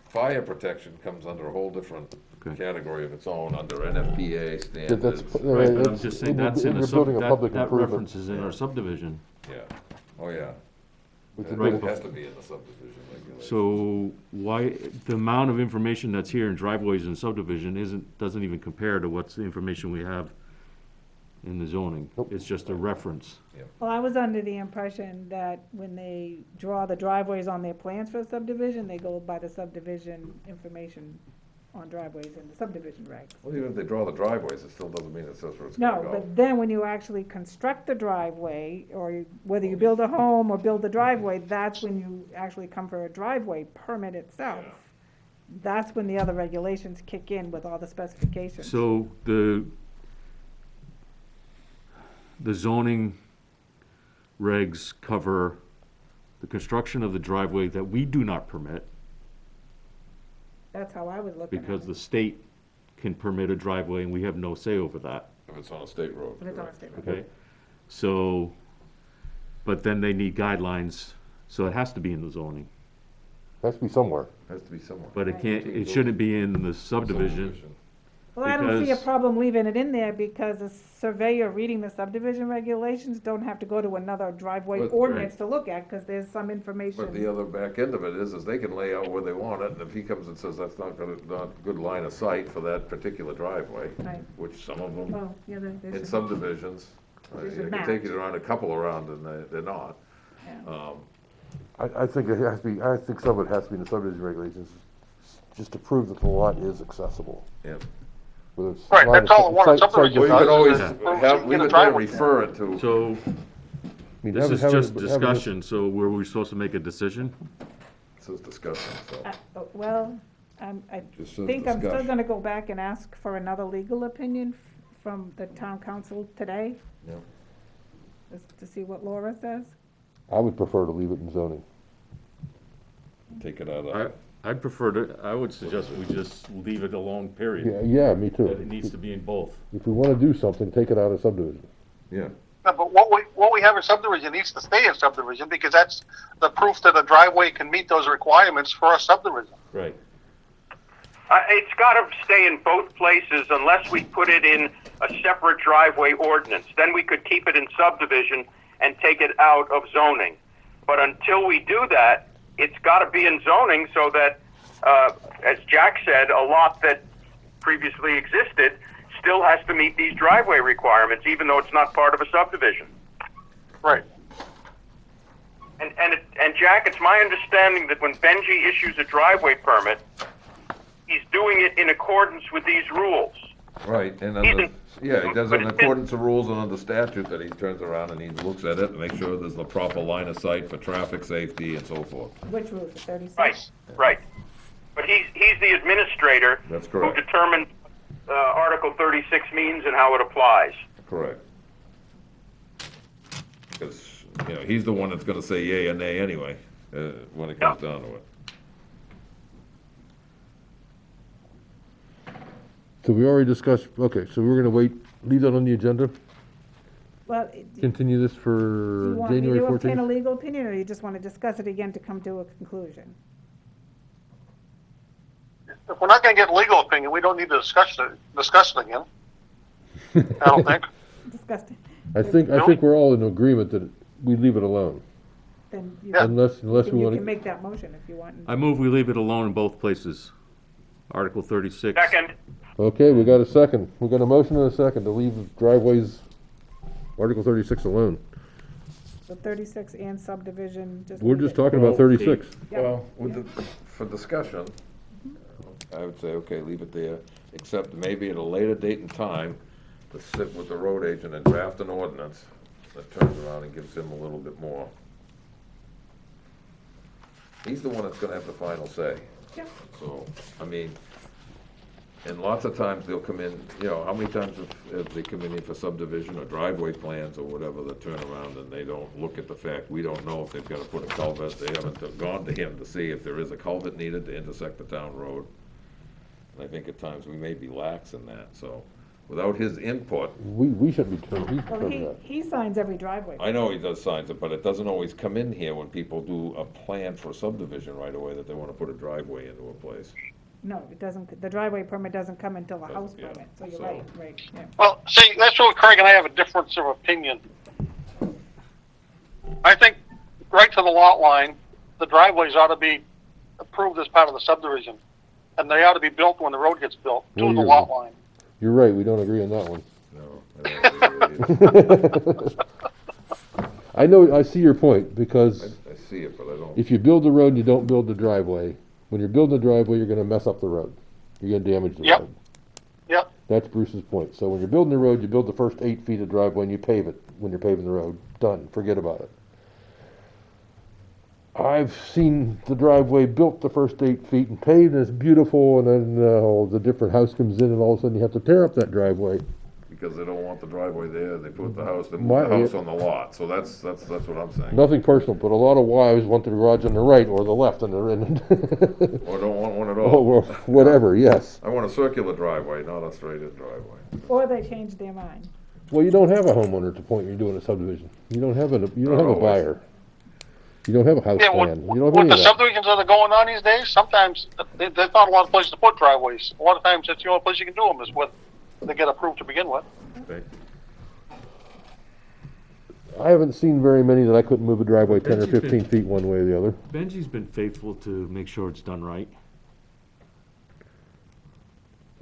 fire protection comes under a whole different Okay. category of its own, under NFPA That's, standards. Right, but I'm just saying, that's in a you're building a public that improvement. reference is in our subdivision. Yeah, oh, yeah. It's a It Right. has to be in the subdivision regulations. So why, the amount of information that's here in driveways and subdivision doesn't even compare to what's the information we have in the zoning. Nope. It's just a reference. Well, I was under the impression that when they draw the driveways on their plans for a subdivision, they go by the subdivision information on driveways and the subdivision regs. Well, even if they draw the driveways, it still doesn't mean it says where it's gonna No, go. but then when you actually construct the driveway, or whether you build a home or build the driveway, that's when you actually come for a driveway permit itself. That's when the other regulations kick in with all the specifications. So the zoning regs cover the construction of the driveway that we do not permit, That's how I was looking at because it. the state can permit a driveway and we have no say over that, If it's on a state road. But it's on a correct. state road. okay? So, but then they need guidelines, so it has to be in the zoning. Has to be somewhere. Has to be somewhere. But it shouldn't be in the subdivision. Well, I don't see a because- problem leaving it in there, because a surveyor reading the subdivision regulations don't have to go to another driveway But- ordinance to look at, because there's some But the information. other back end of it is they can lay out where they want it, and if he comes and says that's not good line of sight for that particular driveway, Right. which some of them, Well, yeah, in there's, subdivisions, They you should can take match. it around a couple around and they're not. yeah. I think it has to be, I think some of it has to be in the subdivision regulations, just to prove that the lot is accessible. Yeah. Whether it's Right, line that's of all the one sight- subdivision Well, you does. could always is have, you can leave get a it there, driveway. refer it to, So, I mean, this is having- just having- discussion, so were we supposed to make a decision? it says discussion, so. Well, I Just says think I'm still discussion. gonna go back and ask for another legal opinion from the town council today, Yeah. just to see what Laura says. I would prefer to leave it in zoning. Take it out of, I would suggest we just leave it alone, period. Yeah, me That it too. needs to be in both. If we wanna do something, take it out of subdivision. yeah. No, but what we have in subdivision needs to stay in subdivision, because that's the proof that a driveway can meet those requirements for a subdivision. Right. It's got to stay in both places unless we put it in a separate driveway ordinance. Then we could keep it in subdivision and take it out of zoning. But until we do that, it's got to be in zoning so that, as Jack said, a lot that previously existed still has to meet these driveway requirements, even though it's not part of a subdivision. Right. And Jack, it's my understanding that when Benji issues a driveway permit, he's doing it in accordance with these rules. Right, and He's under, in- yeah, he does it in but- accordance to rules and under statute that he turns around and he looks at it and makes sure there's the proper line of sight for traffic safety and so forth. Which rules, the 36? Right, right. But he's the administrator That's who correct. determines Article 36 means and how it applies. Correct. Because, you know, he's the one that's gonna say yay or nay anyway, when it comes down to it. So we already discussed, okay, so we're gonna wait, leave that on the agenda, Well, continue this do you for want me January to obtain a 14th? legal opinion, or you just want to discuss it again to come to a conclusion? if we're not gonna get legal opinion, we don't need to discuss it again. I don't think. Disgusting. I think we're all in agreement that we leave it alone, Then you Yeah. unless we you want can to. make that motion if you want. I move we leave it alone in both places. Article 36. Second, Okay, we got a second. We got a motion and a second to leave driveways, Article 36 alone. So 36 and subdivision, just. We're leave just it. talking about 36. Yep. Well, for discussion, I would say, okay, leave it there, except maybe at a later date and time, to sit with the road agent and draft an ordinance that turns around and gives him a little bit more. He's the one that's gonna have the final say. Yep. So, I mean, and lots of times they'll come in, you know, how many times have they come in here for subdivision or driveway plans or whatever, that turn around and they don't look at the fact, we don't know if they've gotta put a culvert, they haven't gone to him to see if there is a culvert needed to intersect the town road. And I think at times we may be lax in that, so, without his input, We should be turned, he's Well, turned that. he signs every driveway. I know he does signs it, but it doesn't always come in here when people do a plan for a subdivision right away, that they wanna put a driveway into a place. No, it doesn't, the driveway permit doesn't come until the house Yeah, permit, so you're so- right, yeah. Well, see, that's where Craig and I have a difference of opinion. I think right to the lot line, the driveways ought to be approved as part of the subdivision. And they ought to be built when the road gets built, to Well, the you're- lot line. You're right, we don't agree on that one. No, I don't agree. I know, I see your point, because I see it, but I don't. if you build the road and you don't build the driveway, when you're building the driveway, you're gonna mess up the road. You're gonna damage the Yep. road. Yep. That's Bruce's point. So when you're building the road, you build the first 8 feet of driveway and you pave it when you're paving the road. Done, forget about it. I've seen the driveway built the first 8 feet and paved, and it's beautiful, and then, the different house comes in, and all of a sudden you have to tear up that driveway. Because they don't want the driveway there, they put the house, they move My- the house on the lot, so that's what I'm saying. Nothing personal, but a lot of wives want the garage on the right or the left, and Or don't want one at oh, all. well, whatever, yes. I want a circular driveway, not a straight-in driveway. Or they change their mind. Well, you don't have a homeowner at the point you're doone a subdivision. You don't have Not a always. buyer. You don't have a house Yeah, plan. You don't have with any the of that. subdivisions that are going on these days, sometimes there's not a lot of places to put driveways. A lot of times, that's the only place you can do them is with, they get approved to begin with. Okay. I haven't seen very many that I couldn't move a driveway 10 or Benji's been- 15 feet one way or the other. Benji's been faithful to make sure it's done right.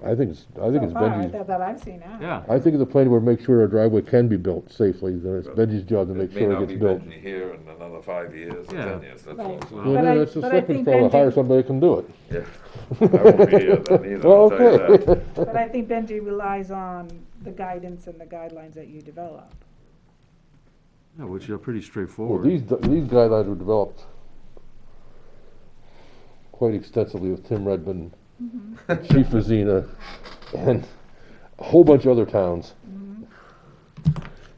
I think it's So far, Benji's. that I've seen now. Yeah. I think the planning board makes sure a driveway can be built safely, then it's Benji's job to make It may sure it not gets be built. Benji here in another 5 years or Yeah. 10 years, that's all. Right. So- Well, But I- then it's the but I second think fellow, hire Benji- somebody who can do it. Yeah, I won't be here then either, Well, I'll tell you okay. that. But I think Benji relies on the guidance and the guidelines that you develop. Yeah, which are pretty Well, straightforward. these guidelines were developed quite extensively with Tim Redmond, Chief Vizina, and a whole bunch of other towns.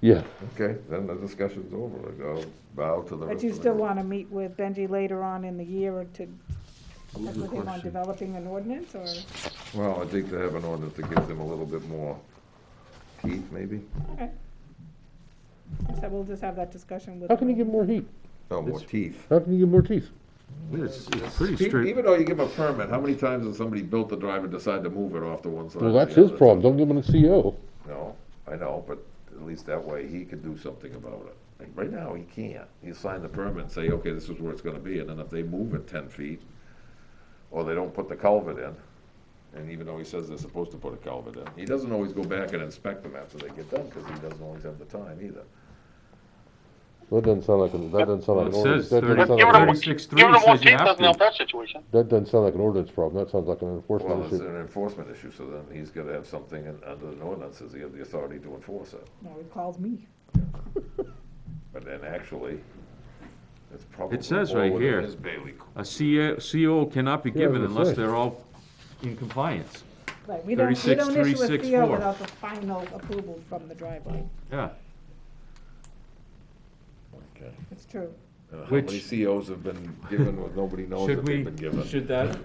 Yeah, Okay, then the discussion's over, I'll bow to the rest But you of the still group. wanna meet with Benji later on in the year or to What was work the with him on question? developing an ordinance, or, Well, I think to have an ordinance that gives them a little bit more teeth, maybe? okay. So we'll just have that discussion with. how can you give more heat? No, more It's- teeth. How can you give more teeth? Yeah, it's pretty Even straight. though you give them a permit, how many times has somebody built the drive and decided to move it off to one side? Well, or that's the his other? problem, don't give him a CO. No, I know, but at least that way he could do something about it. Like, right now, he can't. He sign the permit and say, okay, this is where it's gonna be, and then if they move it 10 feet, or they don't put the culvert in, and even though he says they're supposed to put a culvert in, he doesn't always go back and inspect them after they get done, because he doesn't always have the time either. That doesn't sound like an Well, ordinance. it says That doesn't But sound giving like them, an- 36.3 giving them more says you teeth have doesn't to. help that situation. that doesn't sound like an ordinance problem, that sounds like an Well, enforcement it's issue. an enforcement issue, so then he's gotta have something under the ordinances, he has the authority to enforce it. No, he calls me. But then actually, it's probably It says more right within here. his bailiwick. A CO cannot be Yeah, given it unless says. they're all in compliance. Right, we don't issue a 36,364. CO without the final approval from the driveway. Yeah. Okay. It's true. How Which- many COs have been given with nobody knows that Should they've we, been given? should that,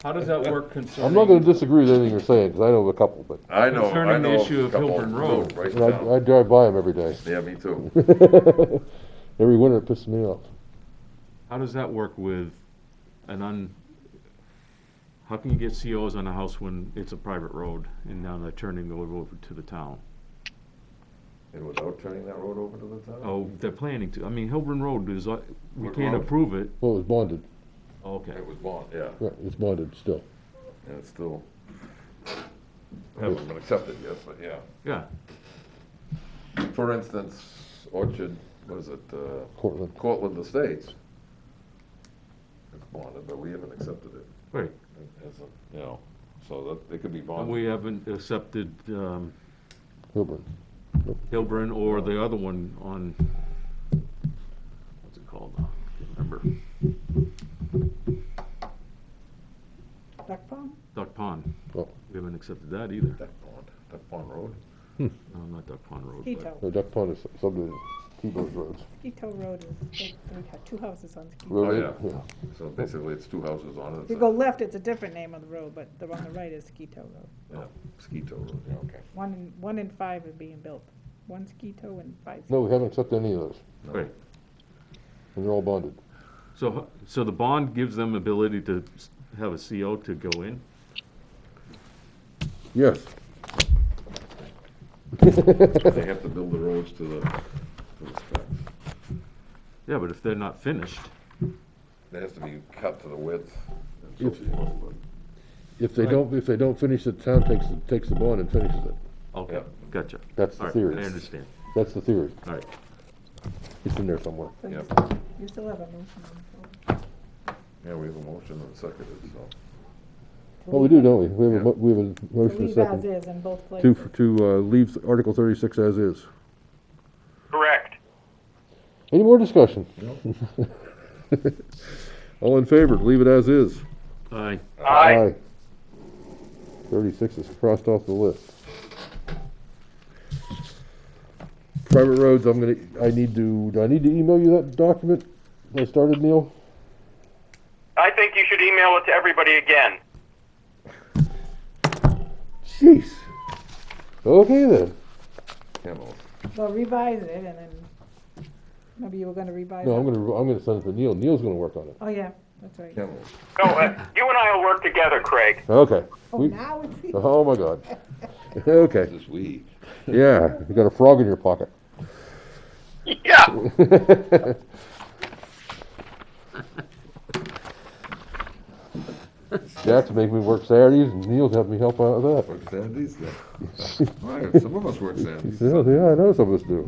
how does that work concerning? I'm not gonna disagree with anything you're saying, because I know of a couple, but I know, I Concerning the know issue a of couple Hilburn Road. right I now. drive by them every day. Yeah, me too. Every winter it pisses me off. How does that work with an How can you get COs on a house when it's a private road and now they're turning the road over to the town? And without turning that road over to the town? Oh, they're planning to. I mean, Hilburn Road is, we What can't road? approve it. Well, it was bonded. Okay. It was bond, yeah, Yeah, it's bonded still. and it's still, haven't been accepted yet, but yeah. Yeah. For instance, Orchard, what is it, Cortland. Cortland Estates. It's bonded, but we haven't accepted it Right. as a, you know, so that, it could be And bonded. we haven't accepted, Hilburn. Hilburn or the other one on, what's it called now? Can't remember. Duck Pond? Duck Pond. Oh. We haven't accepted that either. Duck Pond Road. No, not Duck Pond Road. but- Skeeto. The Duck Pond is subdivision, keep those roads. Skeeto Road is, they have two houses on Skeeto. Road Oh, eight, yeah. So basically, it's two houses on it. If you go left, it's a different name of the road, but the one on the right is Skeeto Road. Yeah, Skeeto Road, yeah, okay. One and five are being built. One Skeeto and five. No, we haven't accepted any of those, Right. and they're all bonded. So the bond gives them ability to have a CO to go in? Yes. They have to build the roads to the specs. Yeah, but if they're not finished, It has to be cut to the width and so If- forth, but, If they Right. don't finish it, the town takes the bond and finishes it. okay, Yeah. gotcha. That's the All right, theory. I understand. That's the theory. All right. It's in there somewhere. So yeah, you still have a motion on the floor. yeah, we have a motion and seconded, so. To Oh, we leave do, it- don't we? We have Yeah. we have a To motion and leave as second. is in both places. To leave Article 36 as is. Correct. Any more discussion? All in favor, leave it as is. Aye. Aye. 36 is crossed off the list. Private roads, do I need to email you that document I started, Neil? I think you should email it to everybody again. Jeez. Okay then. Kennels. Well, revise it and then, maybe you were gonna revise it. No, I'm gonna send it to Neil. Neil's gonna work on it. Oh, yeah, that's right. Kennels. No, you and I will work together, Craig. Okay. Oh, We- now it's. Oh my God. Okay. This we. Yeah, you got a frog in your pocket. Yeah. Jack's making me work Saturdays, and Neil's having me help out with that. Work Saturdays, yeah. Right, some of us work Saturdays. Yeah, I know some of us do.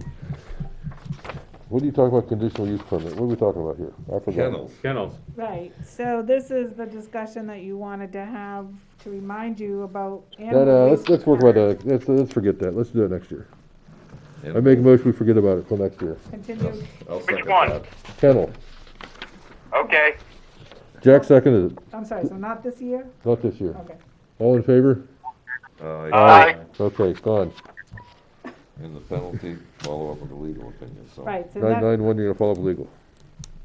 What are you talking about conditional use permit? What are we talking about here? I forgot. Kennels. Kennels. Right, so this is the discussion that you wanted to have to remind you about. No, let's work about that. Let's forget that. Let's do it next year. I make a motion, we forget about it till next year. Continue, I'll Which second one? that. Kennel. Okay. Jack seconded it. I'm sorry, so not this year? Not this year. Okay. All in favor? Aye. Okay, gone. And the penalty, follow up with the legal opinion, so. Right, so that's, 991, you're gonna follow up legal.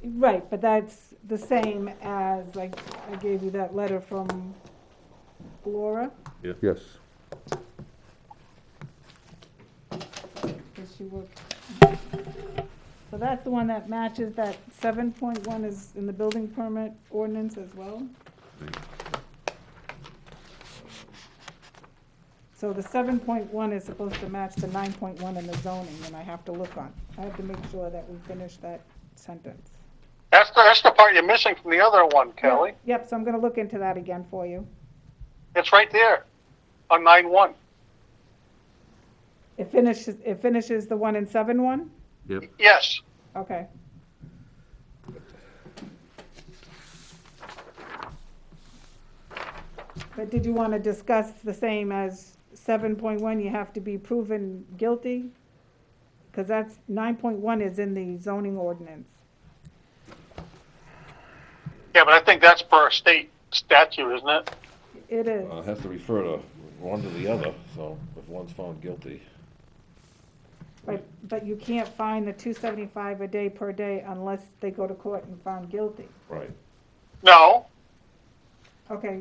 right, but that's the same as, like, I gave you that letter from Laura, Yes. because she worked. So that's the one that matches that 7.1 is in the building permit ordinance as well? So the 7.1 is supposed to match the 9.1 in the zoning, and I have to look on. I have to make sure that we finish that sentence. That's the part you're missing from the other one, Kelly. Yep, so I'm gonna look into that again for you. It's right there on 9-1. It finishes the one in 7.1? Yep. Yes. Okay. But did you want to discuss the same as 7.1, you have to be proven guilty? Because that's, 9.1 is in the zoning ordinance. Yeah, but I think that's per state statute, isn't it? It is. It has to refer to one to the other, so if one's found guilty. But you can't fine the $275 a day per day unless they go to court and found guilty. Right. No. Okay.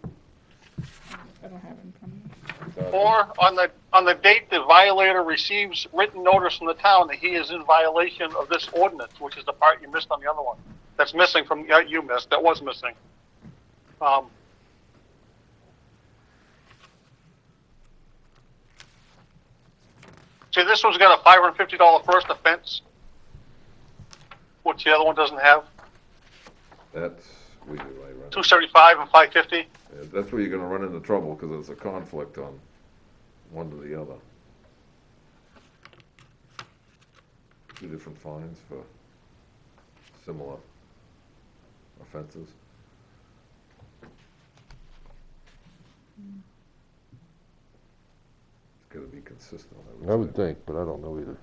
I don't have it in front of me. Or on the date the violator receives written notice from the town that he is in violation of this ordinance, which is the part you missed on the other one. That's missing from, you missed, that was missing. See, this one's got a $550 first offense, which the other one doesn't have. That's, we do, I run. $275 and $550. Yeah, that's where you're gonna run into trouble, because there's a conflict on one to the other. Two different fines for similar offenses. It's gotta be consistent, I would say. think, but I don't know either.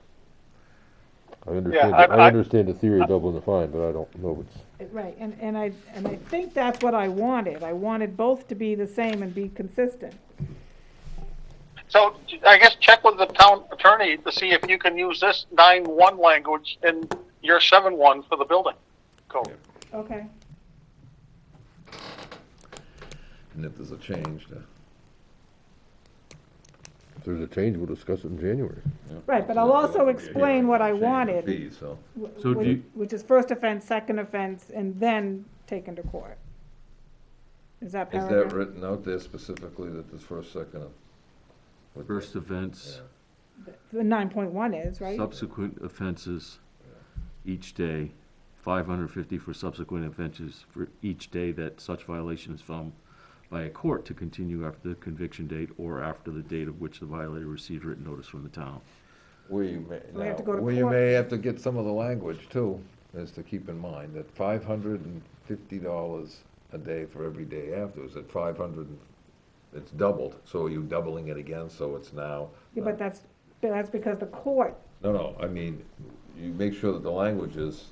I I- understand the theory of doubling the fine, but I don't know if it's, Right, and I think that's what I wanted. I wanted both to be the same and be consistent. So I guess check with the town attorney to see if you can use this 9-1 language in your 7-1 for the building code. Yeah. Okay. And if there's a change, if there's a change, we'll discuss it in January. Right, but I'll also explain what I wanted, fees, so. So do you- which is first offense, second offense, and then taken to court. Is that Is paragraph? that written out there specifically that there's first, second? First offense, The 9.1 is, right? subsequent offenses each day, $550 for subsequent offenses for each day that such violation is found by a court to continue after the conviction date or after the date of which the violator received written notice from the town. Where you may, We have to go to where you court. may have to get some of the language too, is to keep in mind that $550 a day for every day afterwards, at 500, it's doubled, so you're doubling it again, so it's now. Yeah, but that's because the court, No, I mean, you make sure that the language is,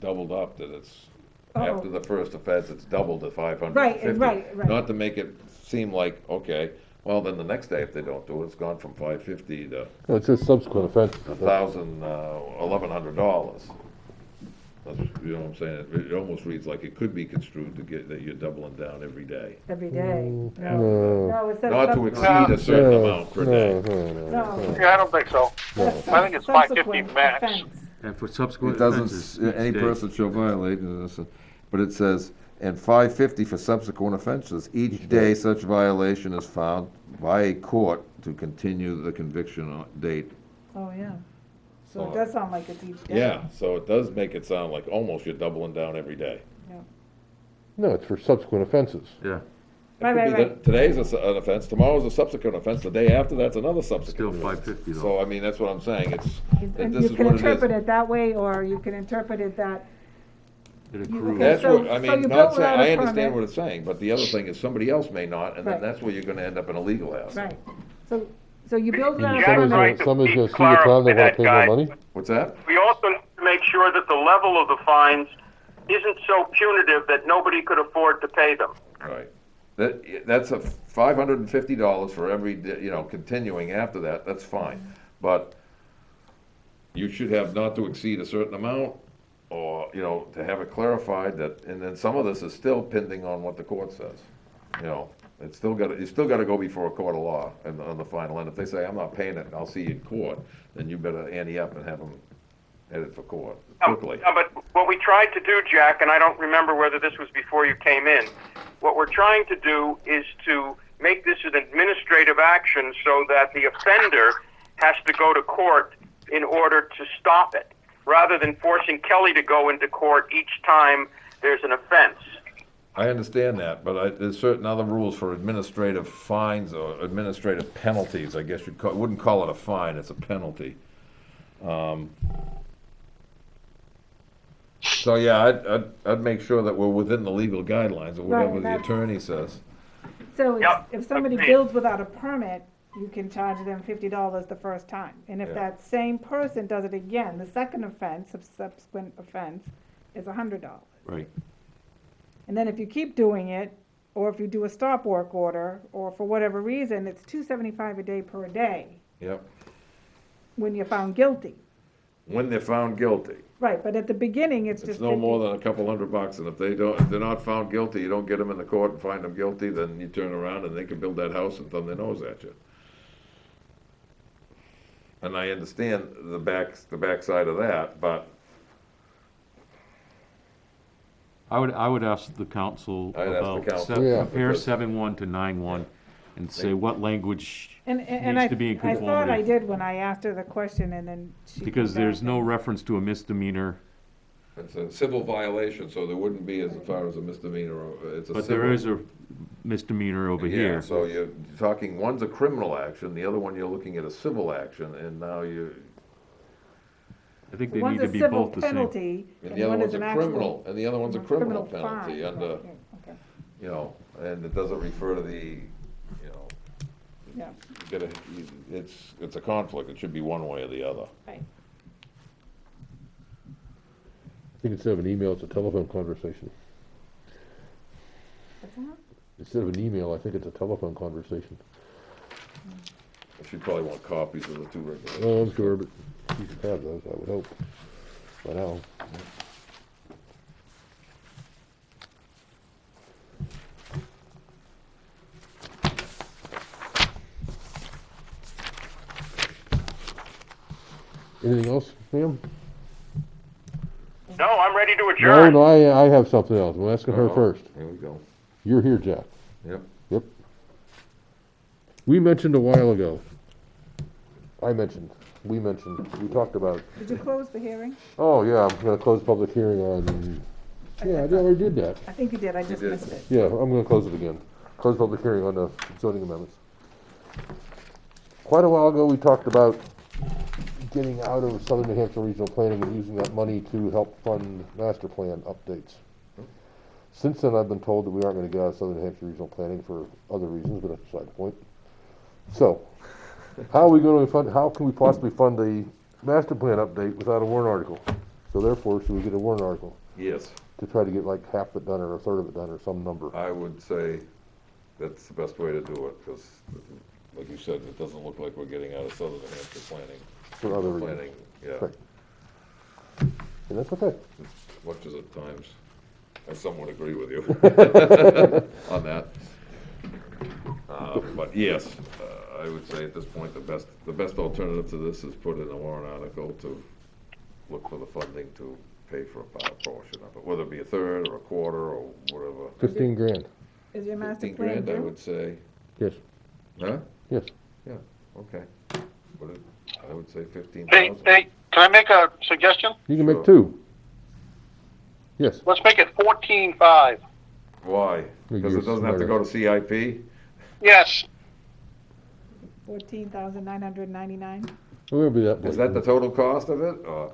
doubled up, that it's, after the first offense, it's doubled to 550. Right. Not to make it seem like, okay, well, then the next day if they don't do it, it's gone from 550 to No, it says subsequent offenses. $1,100. That's, you know what I'm saying? It almost reads like it could be construed to get, that you're doubling down every day. every day. No. No, it says Not to subsequent. exceed a certain No, amount per no, day. No. Yeah, I don't think so. That's I think it's subsequent 550 max. offense. And for It subsequent offenses doesn't, each any day. person shall violate, but it says, and $550 for subsequent offenses. Each day such violation is found by a court to continue the conviction date. Oh, yeah. So So- it does sound like it's each day. Yeah, so it does make it sound like almost you're doubling down every day. No, it's for subsequent offenses. Yeah, It Right, could right, be right. that today's an offense, tomorrow's a subsequent offense, the day after that's another still subsequent offense. $550 though. So, I mean, that's what I'm saying, it's, that And this you is can what it interpret is. it that way, or you can interpret it that, It You- accrues. okay. That's so- what, I so mean, you not built saying, without a I understand permit. what it's saying, but the other thing is somebody else may not, and then Right. that's where you're gonna end up in a legal hassle. right. So you build And that Jack's permit. right to Somebody's be gonna see the clear time, they with wanna that pay more guy. money? What's that? We also need to make sure that the level of the fines isn't so punitive that nobody could afford to pay them. Right. That's a $550 for every, continuing after that, that's fine. But you should have not to exceed a certain amount, or, to have it clarified that, and then some of this is still pending on what the court says. It's still you still gotta go before a court of law and on the final end. If they say, I'm not paying it, and I'll see you in court, then you better ante up and have them headed for court quickly. But what we tried to do, Jack, and I don't remember whether this was before you came in, what we're trying to do is to make this an administrative action so that the offender has to go to court in order to stop it, rather than forcing Kelly to go into court each time there's an offense. I understand that, but there's certain other rules for administrative fines or administrative penalties, I guess you'd wouldn't call it a fine, it's a penalty. So, yeah, I'd make sure that we're within the legal guidelines or whatever Right, the that's- attorney says. So Yep, if somebody agreed. builds without a permit, you can charge them $50 the first time. And if Yeah. that same person does it again, the second offense, subsequent offense, is $100. Right. And then if you keep doing it, or if you do a stop work order, or for whatever reason, it's $275 a day per day Yep, when you're found guilty. when they're found guilty. Right, but at the beginning, it's It's just. no more than a couple $100, and if they're not found guilty, you don't get them in the court and find them guilty, then you turn around and they can build that house and thumb their nose at you. And I understand the backside of that, but I would ask the council I'd ask the about, council, Yeah. compare because- 7.1 to 9.1 and say what language And needs I, to be in I thought I conformity. did when I asked her the question, and then she. Because came there's back no and- reference to a misdemeanor, It's a civil violation, so there wouldn't be as far as a misdemeanor, it's a civil. but there is a misdemeanor over Yeah, here. so you're talking, one's a criminal action, the other one you're looking at a civil action, and now you, I think they One's need a to be civil both the same. penalty, and and the other one one's is a an actual. criminal, and the other one's a criminal penalty fine. under, Okay, you know, and it doesn't refer to the, you know, yeah, you gotta, it's a conflict, it should be one way or the other. right. I think instead of an email, it's a telephone conversation. What's that? Instead of an email, I think it's a telephone conversation. She probably want copies of the two regulations. Oh, I'm sure, but you should have those, I would hope, by now. Anything else, ma'am? No, I'm ready to No, adjourn. no, I have something else. I'm asking her Uh-oh. first. Here we go. You're here, Jack. Yep. Yep. We mentioned a while ago. We talked about, Did you close the hearing? oh, yeah, I'm gonna close the public hearing on, yeah, I already did that. I think you did, I just did. missed it. Yeah, I'm gonna close it again. Close the public hearing on the zoning amendments. Quite a while ago, we talked about getting out of Southern New Hampshire Regional Planning and using that money to help fund master plan updates. Since then, I've been told that we aren't gonna get out of Southern New Hampshire Regional Planning for other reasons, but that's beside the point. So, how are we gonna fund, how can we possibly fund a master plan update without a warrant article? So therefore, should we get a warrant article Yes, to try to get like half of it done or a third of it done or some number? I would say that's the best way to do it, because, like you said, it doesn't look like we're getting out of Southern New Hampshire planning. For other reasons. Planning, yeah, Right. And that's okay. as much as at times, I somewhat agree with you on that. But yes, I would say at this point, the best alternative to this is put in a warrant article to look for the funding to pay for a portion of it, whether it be a third or a quarter or whatever. 15 grand, Is your master 15 plan grand, I due? would say. yes, Huh? yes. Yeah, okay. I would say Hey, 15,000. hey, can I make a suggestion? You can make Sure. two. Yes. Let's make it 14.5. Why? Because You're it doesn't have to go to CIP? Yes, 14,999. We'll be that. Is that the total cost of it, or?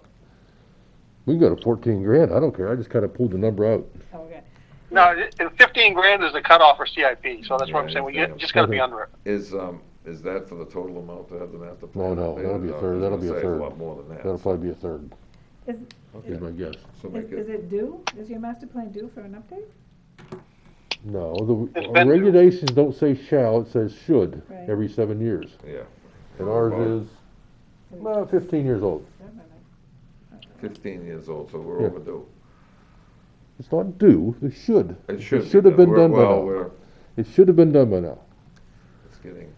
We can go to 14 grand. I don't care. I just kind of pulled the number out. Okay. no, 15 grand is the cutoff for CIP, so that's what I'm Yeah, saying, we yeah. just gotta be Okay. under it. Is that for the total amount to have the master plan? No, that'll be a third. That'll be a Say third. a lot more than that. That'll probably be a third, Is, is my guess. So make is it, it due? Is your master plan due for an update? No, It's the been- regulations don't say shall, it says should, Right. every 7 years. yeah, And ours is, well, 15 years old. 15 years old, so we're Yeah. overdue. It's not due, it should. It should be. should have been We're- done by well, now. we're, It should have been done by now. it's getting,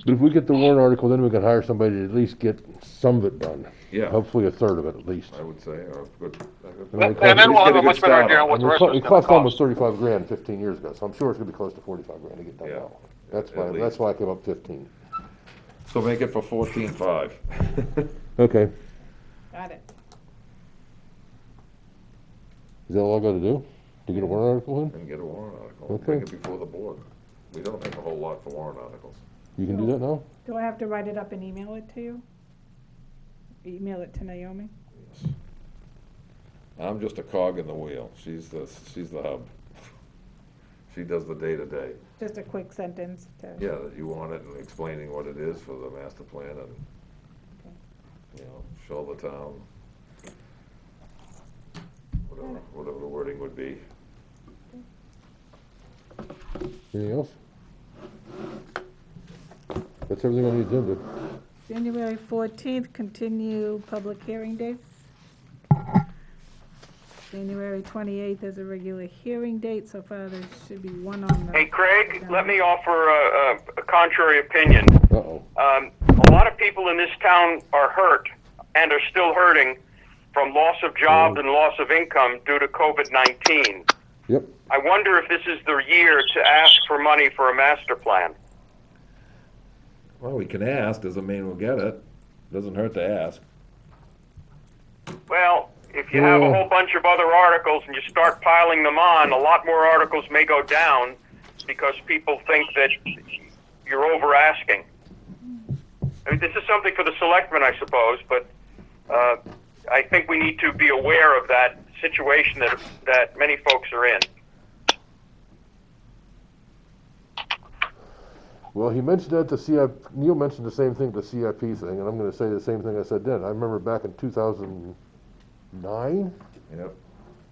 But if we get the warrant article, then we can hire somebody to at least get some of it done. yeah, Hopefully a third of it at least. I would say, or a good. And And then we'll have a much better idea on what And the rest of it it's gonna cost almost cost. 35 grand 15 years ago, so I'm sure it's gonna be close to 45 grand to get done Yeah, now. That's at why, least. that's why I came up 15. So make it for 14.5. Okay, Got it. is that all I gotta do? To get a warrant article in? And get a warrant article, Okay. bring it before the board. We don't have a whole lot for warrant articles. You can do that now? Do I have to write it up and email it to you? Email it to Naomi? I'm just a cog in the wheel. She's the hub. She does the day-to-day. Just a quick sentence to. Yeah, that you want it and explaining what it is for the master plan and, you know, show the town. Whatever the wording would be. Anything else? That's everything on the agenda. January 14th, continue public hearing dates. January 28th is a regular hearing date. So far, there should be one on the. Hey, Craig, let me offer a contrary opinion. Uh-oh. A lot of people in this town are hurt and are still hurting from loss of jobs and loss of income due to COVID-19. Yep. I wonder if this is the year to ask for money for a master plan. Well, we can ask, doesn't mean we'll get it. Doesn't hurt to ask. Well, if you have a Yeah. whole bunch of other articles and you start piling them on, a lot more articles may go down because people think that you're over asking. I mean, this is something for the selectmen, I suppose, but I think we need to be aware of that situation that many folks are in. Well, he mentioned that the CIP, Neil mentioned the same thing, the CIP thing, and I'm gonna say the same thing I said then. I remember back in 2009, Yep.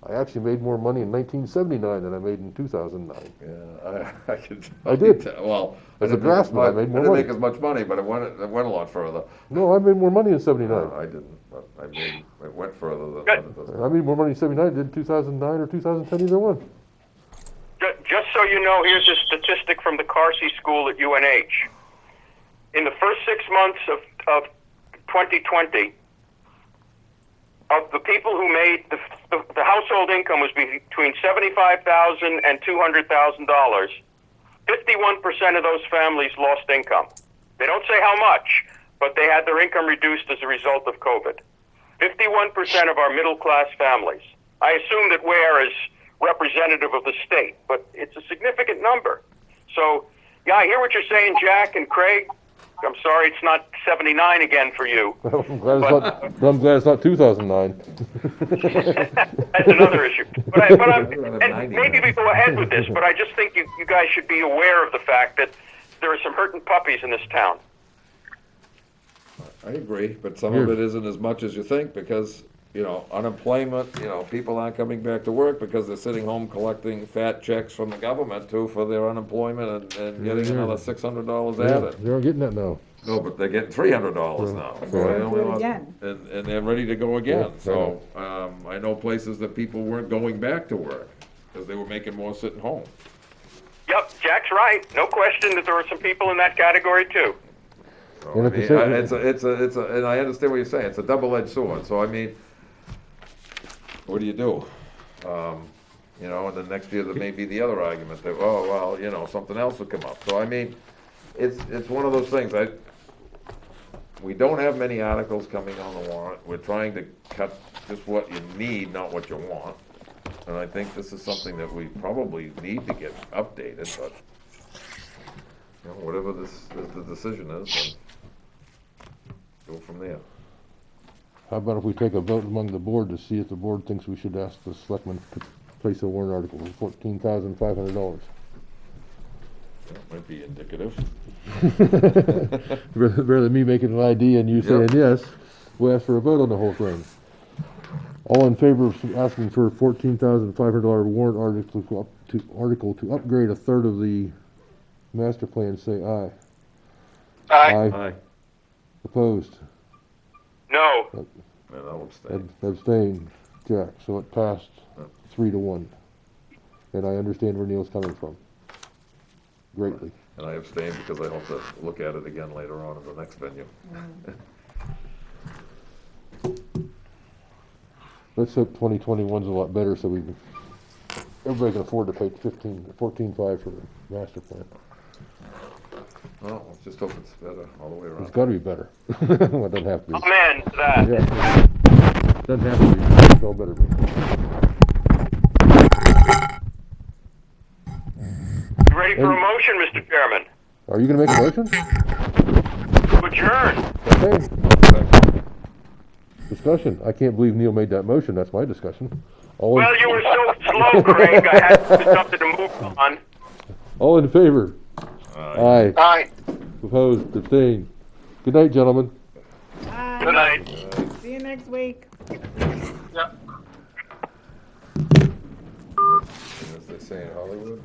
I actually made more money in 1979 than I made in 2009. Yeah, I could. I did. Well, As a draftsman, I made more didn't money. make as much money, but it went a lot further. No, I made more money in No, '79. I didn't, but it went further than Good. it does. I made more money in '79 than in 2009 or 2010, either one. Just so you know, here's a statistic from the Carsey School at UNH. In the first 6 months of 2020, of the people who made the household income was between $75,000 and $200,000, 51% of those families lost income. They don't say how much, but they had their income reduced as a result of COVID. 51% of our middle-class families. I assume that Ware is representative of the state, but it's a significant number. So, yeah, I hear what you're saying, Jack and Craig. I'm sorry it's not 79 again for you. I'm glad it's not 2009. That's another issue. And maybe we go ahead with this, but I just think you guys should be aware of the fact that there are some hurting puppies in this town. I agree, but some of it isn't as much as you think because, unemployment, people aren't coming back to work because they're sitting home collecting fat checks from the government too for their unemployment and getting another $600 added. They're getting that now. No, but they're getting $300 now. So they only Do it lost- again. And they're ready to go again. Yeah, So, I know places that people weren't going back to work because they were making more sitting home. Yep, Jack's right. No question that there are some people in that category too. So, And I at the mean, same- and I understand what you're saying, it's a double-edged sword, so I mean, what do you do? And then next year there may be the other argument that, something else will come up, so I mean, it's one of those things, we don't have many articles coming on the warrant, we're trying to cut just what you need, not what you want, and I think this is something that we probably need to get updated, but, whatever the decision is, then go from there. How about if we take a vote among the board to see if the board thinks we should ask the selectmen to place a warrant article for $14,500? That might be indicative. Rather than me making an idea and you saying yes, we'll ask for a vote on the whole thing. All in favor of asking for a $14,500 warrant article to upgrade a third of the master plan, say aye. Aye. Aye. Opposed? No. And I'll abstain. Abstained, Jack, so it passed 3-1. And I understand where Neil's coming from. Greatly. And I abstain because I hope to look at it again later on in the next venue. Let's hope 2021's a lot better so everybody can afford to pay $14,500 for the master plan. Well, let's just hope it's better all the way It's around. gotta be better. Well, it doesn't have to be. Amen to that. Yeah. Doesn't have to be, it's all better. You ready for a motion, Mr. Chairman? Are you gonna make a motion? To adjourn. Okay. Discussion. I can't believe Neil made that motion. That's my discussion. All in, Well, you were so slow, Craig. I had something to move on. all in favor? Aye. Aye. Opposed? Abstained? Good night, gentlemen. Bye. Good night. See you next week. Yep. As they say in Hollywood.